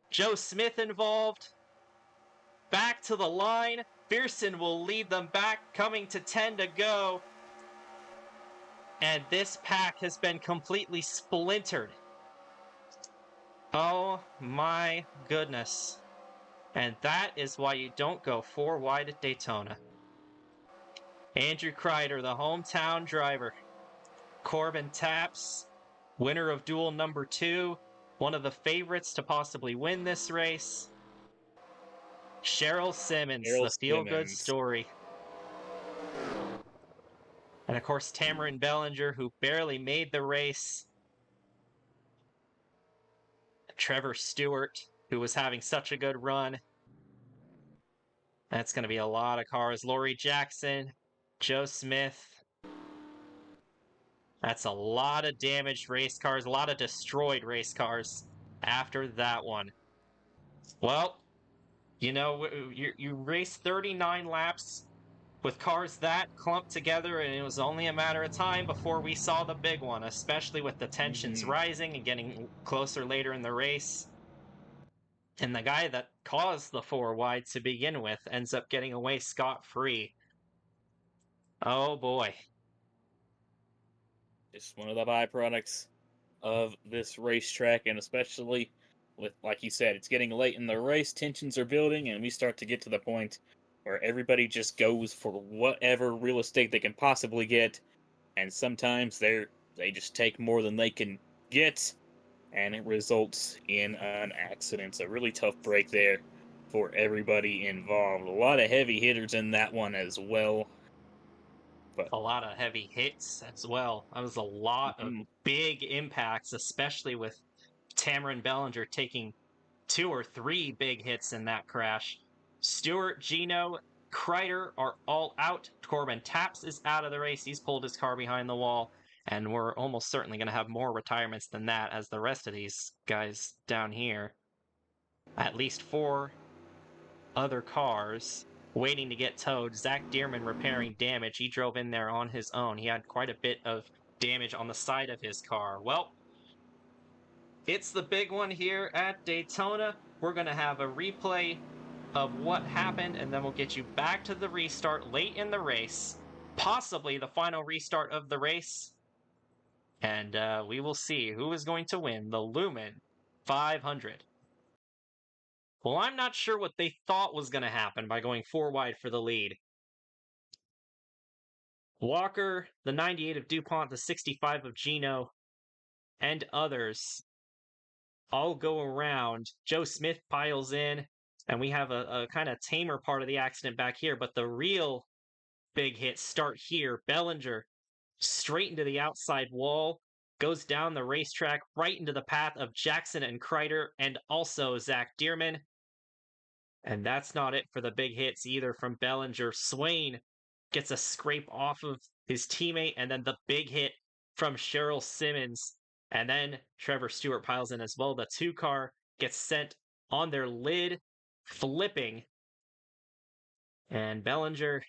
Joe Smith involved. Back to the line. Fearson will lead them back, coming to 10 to go. And this pack has been completely splintered. Oh my goodness. And that is why you don't go 4 wide at Daytona. Andrew Kreider, the hometown driver. Corbin Taps, winner of duel number 2. One of the favorites to possibly win this race. Cheryl Simmons, the feel-good story. And of course, Tamarin Bellinger, who barely made the race. Trevor Stewart, who was having such a good run. That's going to be a lot of cars. Lori Jackson, Joe Smith. That's a lot of damaged race cars, a lot of destroyed race cars after that one. Well, you know, you raced 39 laps with cars that clumped together, and it was only a matter of time before we saw the big one, especially with the tensions rising and getting closer later in the race. And the guy that caused the 4 wide to begin with ends up getting away scot-free. Oh boy. It's one of the byproducts of this racetrack, and especially with, like you said, it's getting late in the race, tensions are building, and we start to get to the point where everybody just goes for whatever real estate they can possibly get, and sometimes they just take more than they can get, and it results in an accident. It's a really tough break there for everybody involved. A lot of heavy hitters in that one as well. But a lot of heavy hits as well. That was a lot of big impacts, especially with Tamarin Bellinger taking 2 or 3 big hits in that crash. Stewart, Gino, Kreider are all out. Corbin Taps is out of the race. He's pulled his car behind the wall. And we're almost certainly going to have more retirements than that, as the rest of these guys down here, at least 4 other cars waiting to get towed. Zach Dearman repairing damage. He drove in there on his own. He had quite a bit of damage on the side of his car. Well, it's the big one here at Daytona. We're going to have a replay of what happened, and then we'll get you back to the restart late in the race, possibly the final restart of the race. And we will see who is going to win the Lumen 500. Well, I'm not sure what they thought was going to happen by going 4 wide for the lead. Walker, the 98 of DuPont, the 65 of Gino. and others all go around. Joe Smith piles in, and we have a kind of tamer part of the accident back here, but the real big hits start here. Bellinger straight into the outside wall, goes down the racetrack right into the path of Jackson and Kreider and also Zach Dearman. And that's not it for the big hits either from Bellinger. Swain gets a scrape off of his teammate, and then the big hit from Cheryl Simmons. And then Trevor Stewart piles in as well. The 2-car gets sent on their lid, flipping. And Bellinger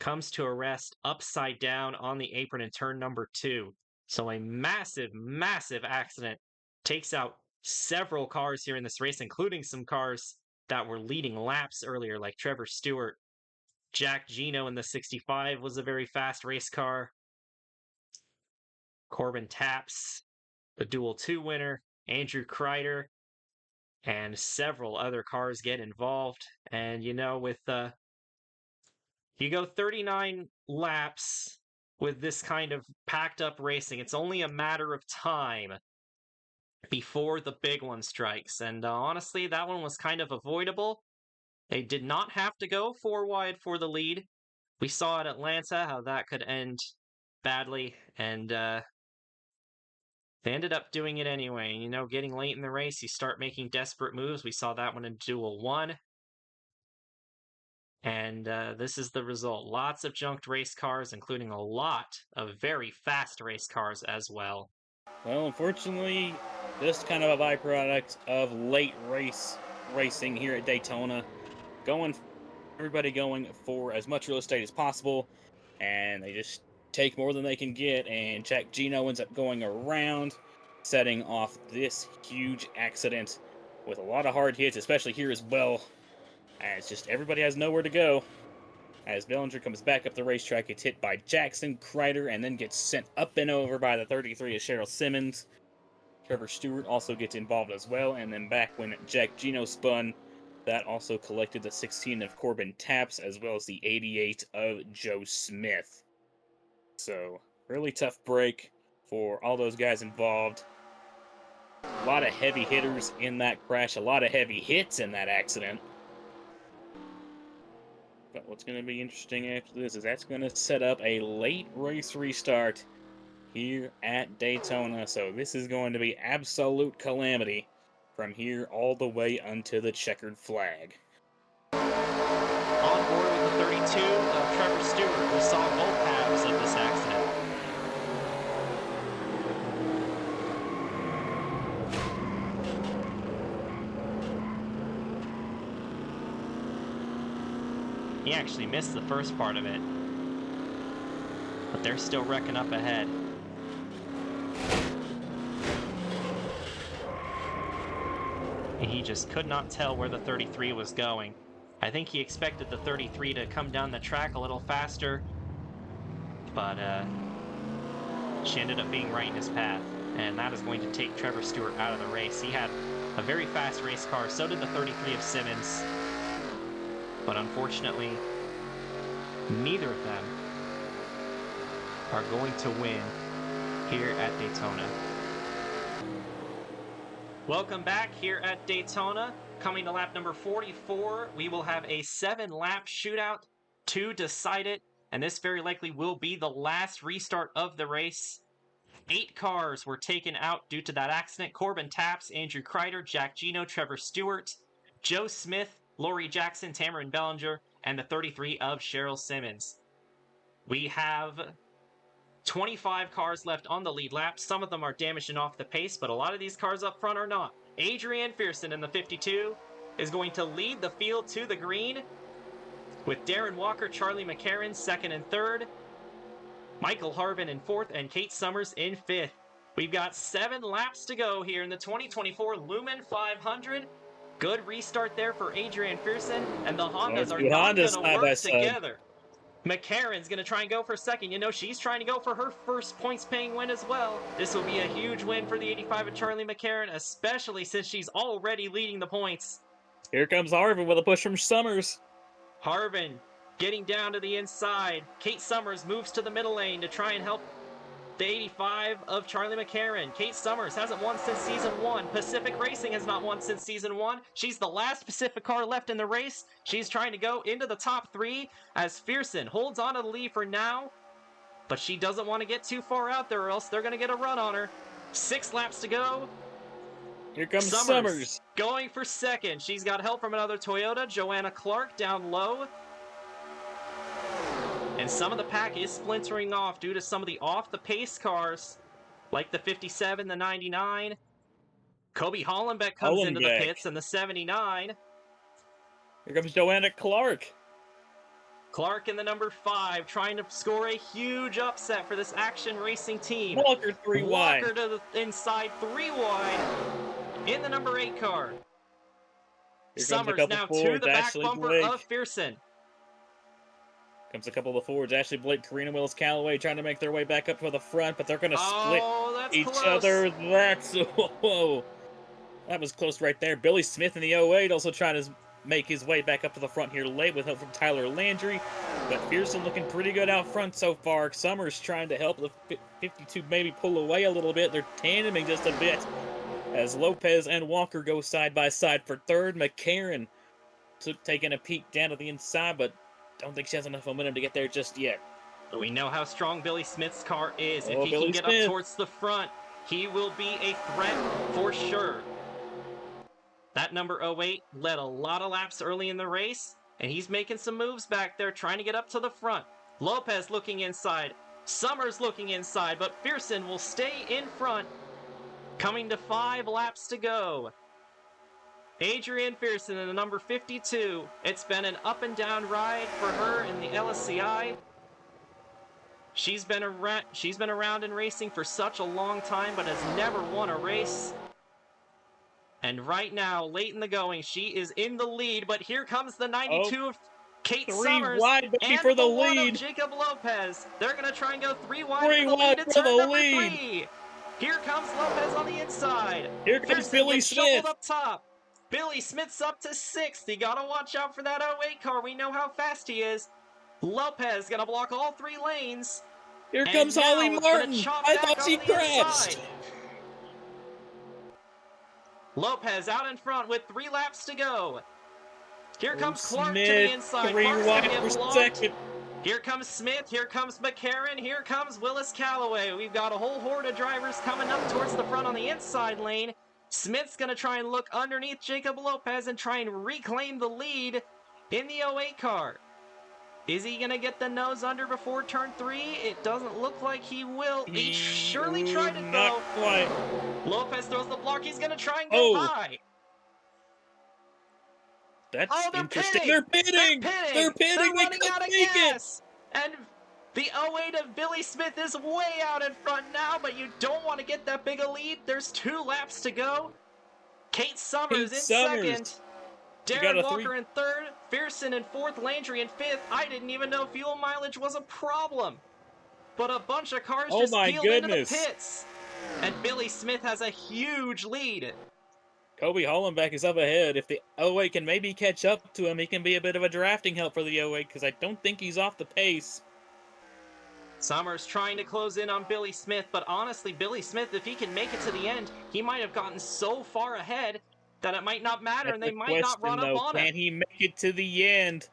comes to a rest upside down on the apron in turn number 2. So a massive, massive accident takes out several cars here in this race, including some cars that were leading laps earlier, like Trevor Stewart. Jack Gino in the 65 was a very fast race car. Corbin Taps, the Duel 2 winner, Andrew Kreider, and several other cars get involved. And, you know, with you go 39 laps with this kind of packed up racing, it's only a matter of time before the big one strikes. And honestly, that one was kind of avoidable. They did not have to go 4 wide for the lead. We saw at Atlanta how that could end badly, and they ended up doing it anyway. You know, getting late in the race, you start making desperate moves. We saw that one in Duel 1. And this is the result. Lots of junked race cars, including a lot of very fast race cars as well. Well, unfortunately, this kind of a byproduct of late racing here at Daytona. Everybody going for as much real estate as possible, and they just take more than they can get, and Jack Gino ends up going around, setting off this huge accident with a lot of hard hits, especially here as well. And it's just everybody has nowhere to go. As Bellinger comes back up the racetrack, gets hit by Jackson, Kreider, and then gets sent up and over by the 33 of Cheryl Simmons. Trevor Stewart also gets involved as well, and then back when Jack Gino spun, that also collected the 16 of Corbin Taps, as well as the 88 of Joe Smith. So, really tough break for all those guys involved. A lot of heavy hitters in that crash, a lot of heavy hits in that accident. But what's going to be interesting after this is that's going to set up a late race restart here at Daytona. So this is going to be absolute calamity from here all the way unto the checkered flag. On board with the 32 of Trevor Stewart, we saw both halves of this accident. He actually missed the first part of it, but they're still wrecking up ahead. And he just could not tell where the 33 was going. I think he expected the 33 to come down the track a little faster, but she ended up being right in his path, and that is going to take Trevor Stewart out of the race. He had a very fast race car, so did the 33 of Simmons, but unfortunately, neither of them are going to win here at Daytona. Welcome back here at Daytona. Coming to lap number 44, we will have a 7-lap shootout to decide it, and this very likely will be the last restart of the race. 8 cars were taken out due to that accident. Corbin Taps, Andrew Kreider, Jack Gino, Trevor Stewart, Joe Smith, Laurie Jackson, Tamarin Bellinger, and the 33 of Cheryl Simmons. We have 25 cars left on the lead lap. Some of them are damaged and off the pace, but a lot of these cars up front are not. Adrian Pearson in the 52 is going to lead the field to the green, with Darren Walker, Charlie McCarron second and third, Michael Harvin in fourth, and Kate Summers in fifth. We've got 7 laps to go here in the 2024 Lumen 500. Good restart there for Adrian Pearson, and the Hondas are not going to work together. McCarron's going to try and go for second. You know, she's trying to go for her first points-paying win as well. This will be a huge win for the 85 of Charlie McCarron, especially since she's already leading the points. Here comes Harvin with a push from Summers. Harvin getting down to the inside. Kate Summers moves to the middle lane to try and help the 85 of Charlie McCarron. Kate Summers hasn't won since Season 1. Pacific Racing has not won since Season 1. She's the last Pacific car left in the race. She's trying to go into the top 3 as Fearson holds on to the lead for now. But she doesn't want to get too far out there or else they're going to get a run on her. 6 laps to go. Here comes Summers. Going for second. She's got help from another Toyota. Joanna Clark down low. And some of the pack is splintering off due to some of the off-the-pace cars, like the 57, the 99. Kobe Hollenbeck comes into the pits in the 79. Here comes Joanna Clark. Clark in the number 5, trying to score a huge upset for this Action Racing team. Walker 3 wide. Walker to the inside, 3 wide in the number 8 car. Summers now to the back bumper of Fearson. Comes a couple of Fords. Ashley Blake, Karina Willis Calloway trying to make their way back up to the front, but they're going to split each other. That's whoa. That was close right there. Billy Smith in the 08 also trying to make his way back up to the front here late with help from Tyler Landry. But Fearson looking pretty good out front so far. Summers trying to help the 52 maybe pull away a little bit. They're tandeming just a bit as Lopez and Walker go side by side for third. McCarron taking a peek down to the inside, but don't think she has enough momentum to get there just yet. We know how strong Billy Smith's car is. If he Billy can get Smith up towards the front, he will be a threat for sure. That number 08 led a lot of laps early in the race, and he's making some moves back there, trying to get up to the front. Lopez looking inside. Summers looking inside, but Fearson will stay in front. Coming to 5 laps to go. Adrienne Fearson in the number 52. It's been an up and down ride for her in the LSCI. She's been around in racing for such a long time, but has never won a race. And right now, late in the going, she is in the lead, but here comes the 92 of Kate Summers wide, and for the one lead. of Jacob Lopez. They're going to try and go 3 wide for the lead to for turn the number lead. 3. Here comes Lopez on the inside. Here comes Fearson Billy gets Smith. shuffled up top. Billy Smith's up to 6th. You got to watch out for that 08 car. We know how fast he is. Lopez going to block all 3 lanes. Here comes Holly Martin. I thought she crashed. Lopez out in front with 3 laps to go. Here comes Clark Smith, to the inside. 3 wide for second. Here comes Smith. Here comes McCarron. Here comes Willis Calloway. We've got a whole horde of drivers coming up towards the front on the inside lane. Smith's going to try and look underneath Jacob Lopez and try and reclaim the lead in the 08 car. Is he going to get the nose under before turn 3? It doesn't look like he will. He surely tried it, though. Not quite. Lopez throws the block. He's going to try and go high. That's interesting. Pitting. They're pitting. They running out of gas. And the 08 of Billy Smith is way out in front now, but you don't want to get that big a lead. There's 2 laps to go. Kate Summers in second. Darren Walker in third. Fearson in fourth. Landry in 5th. I didn't even know fuel mileage was a problem. But a bunch of cars just peeled into the pits. And Billy Smith has a huge lead. Kobe Hollenbeck is up ahead. If the 08 can maybe catch up to him, he can be a bit of a drafting help for the 08 because I don't think he's off the pace. Summers trying to close in on Billy Smith, but honestly, Billy Smith, if he can make it to the end, he might have gotten so far ahead that it might not matter and they might not run up on him. Can he make it to the end?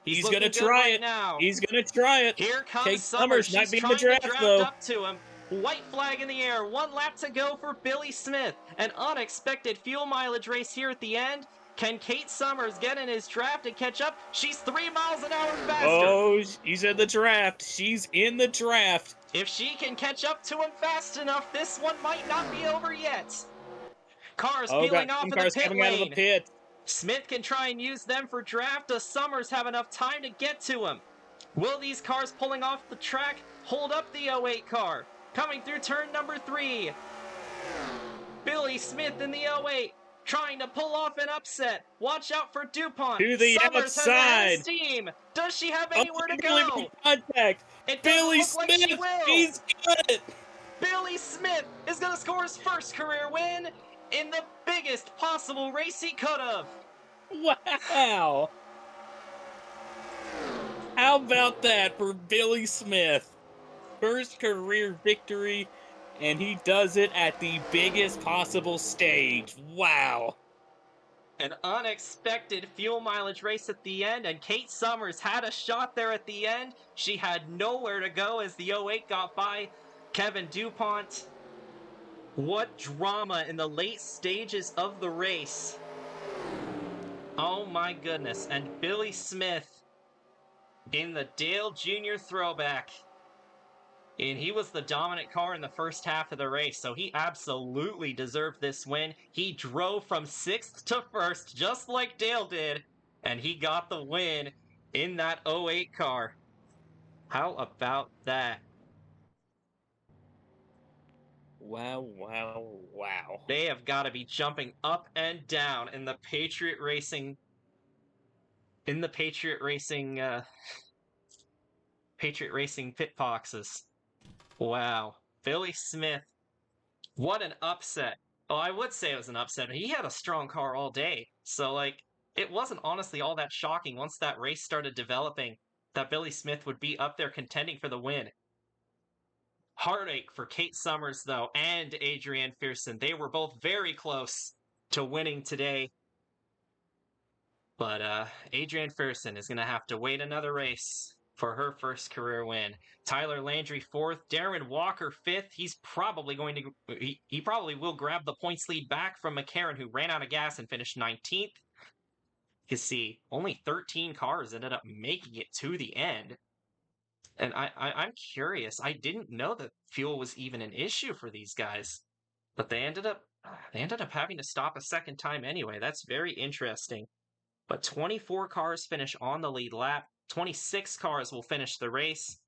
He's going to try it. He's going to try it. Here comes Kate Summers. might be in trying the draft, to draft though. up to him. White flag in the air. 1 lap to go for Billy Smith. An unexpected fuel mileage race here at the end. Can Kate Summers get in his draft and catch up? She's 3 miles an hour faster. Oh, she's in the draft. She's in the draft. If she can catch up to him fast enough, this one might not be over yet. Cars peeling off in the pit lane. Out of the pit. Smith can try and use them for draft. Does Summers have enough time to get to him? Will these cars pulling off the track hold up the 08 car? Coming through turn number 3. Billy Smith in the 08 trying to pull off an upset. Watch out for DuPont. To the Summers outside. Has steam. Does she have anywhere to go? Contact. Billy Smith. Like she will. He's got it. Billy Smith is going to score his first career win in the biggest possible race he could have. Wow. How about that for Billy Smith? first career victory, and he does it at the biggest possible stage. Wow. An unexpected fuel mileage race at the end, and Kate Summers had a shot there at the end. She had nowhere to go as the 08 got by Kevin DuPont. What drama in the late stages of the race. Oh my goodness. And Billy Smith in the Dale Jr. throwback. And he was the dominant car in the first half of the race, so he absolutely deserved this win. He drove from 6th to 1st, just like Dale did, and he got the win in that 08 car. How about that? Wow, wow, wow. They have got to be jumping up and down in the Patriot Racing Patriot Racing pit boxes. Wow. Billy Smith, what an upset. Well, I would say it was an upset. He had a strong car all day. So, like, it wasn't honestly all that shocking once that race started developing that Billy Smith would be up there contending for the win. Heartache for Kate Summers, though, and Adrienne Pearson. They were both very close to winning today. But Adrienne Pearson is going to have to wait another race for her first career win. Tyler Landry 4th, Darren Walker 5th. He's probably going to he probably will grab the points lead back from McCarron, who ran out of gas and finished 19th. You see, only 13 cars ended up making it to the end. And I'm curious. I didn't know that fuel was even an issue for these guys, but they ended up having to stop a second time anyway. That's very interesting. But 24 cars finish on the lead lap. 26 cars will finish the race.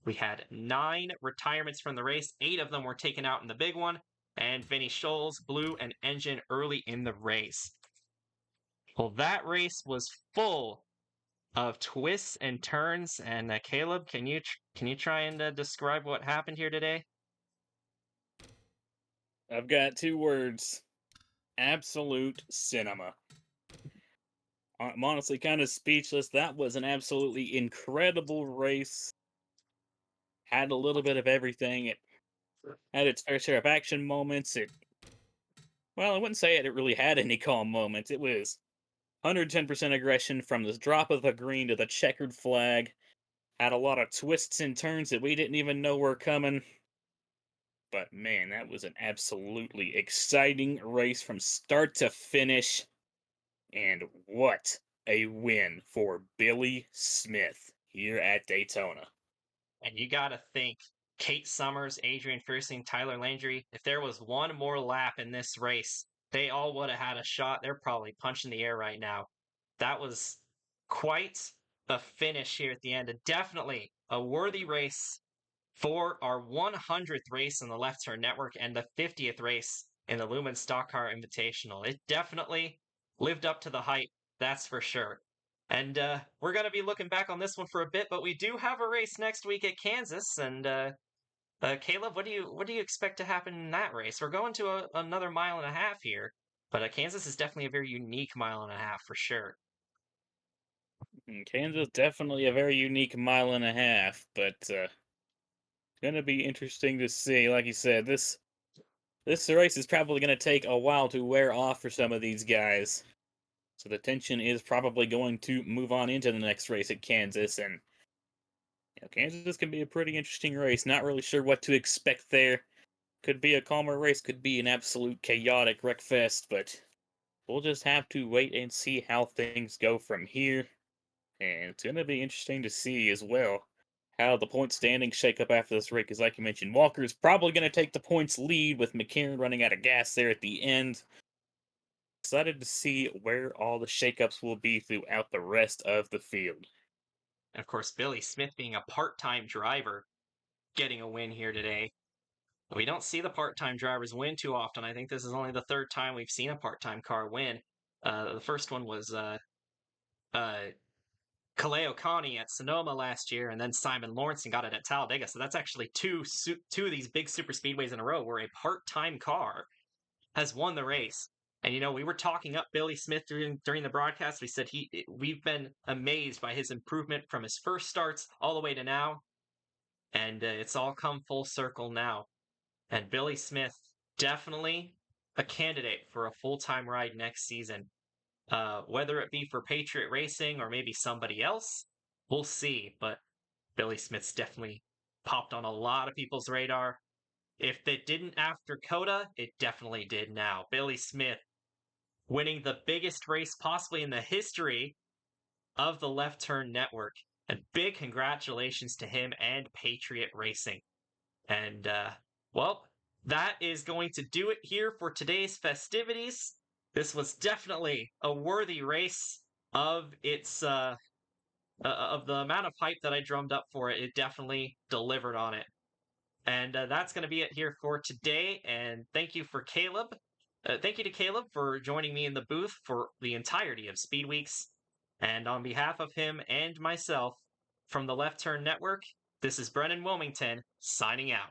We had 9 retirements from the race. 8 of them were taken out in the big one. And Vinny Scholes blew an engine early in the race. Well, that race was full of twists and turns. And Caleb, can you try and describe what happened here today? I've got 2 words. Absolute cinema. I'm honestly kind of speechless. That was an absolutely incredible race. Had a little bit of everything. It had its fair share of action moments. Well, I wouldn't say it really had any calm moments. It was 110% aggression from the drop of the green to the checkered flag. Had a lot of twists and turns that we didn't even know were coming. But man, that was an absolutely exciting race from start to finish. And what a win for Billy Smith here at Daytona. And you got to think Kate Summers, Adrian Pearson, Tyler Landry, if there was one more lap in this race, they all would have had a shot. They're probably punching the air right now. That was quite a finish here at the end, and definitely a worthy race for our 100th race in the Left Turn Network and the 50th race in the Lumen Stock Car Invitational. It definitely lived up to the hype, that's for sure. And we're going to be looking back on this one for a bit, but we do have a race next week at Kansas. And Caleb, what do you expect to happen in that race? We're going to another mile and a half here, but Kansas is definitely a very unique mile and a half for sure. Kansas definitely a very unique mile and a half, but it's gonna be interesting to see. Like you said, this race is probably gonna take a while to wear off for some of these guys. So the tension is probably going to move on into the next race at Kansas, and Kansas can be a pretty interesting race. Not really sure what to expect there. Could be a calmer race, could be an absolute chaotic wreckfest, but we'll just have to wait and see how things go from here. And it's going to be interesting to see as well how the point standings shake up after this race. Because, like you mentioned, Walker's probably going to take the points lead with McCarron running out of gas there at the end. Excited to see where all the shakeups will be throughout the rest of the field. And of course, Billy Smith being a part-time driver, getting a win here today. We don't see the part-time drivers win too often. I think this is only the 3rd time we've seen a part-time car win. The first one was Kaleo Connie at Sonoma last year, and then Simon Lawrence got it at Talladega. So that's actually two of these big super speedways in a row where a part-time car has won the race. And we were talking up Billy Smith during the broadcast. We said we've been amazed by his improvement from his first starts all the way to now. and it's all come full circle now. And Billy Smith, definitely a candidate for a full-time ride next season. Whether it be for Patriot Racing or maybe somebody else, we'll see. But Billy Smith's definitely popped on a lot of people's radar. If it didn't after Coda, it definitely did now. Billy Smith winning the biggest race possibly in the history of the Left Turn Network. And big congratulations to him and Patriot Racing. And, well, that is going to do it here for today's festivities. This was definitely a worthy race of its, of the amount of hype that I drummed up for it. It definitely delivered on it. And that's going to be it here for today. And thank you for Caleb. Thank you to Caleb for joining me in the booth for the entirety of Speed Weeks. And on behalf of him and myself from the Left Turn Network, this is Brennan Wilmington signing out.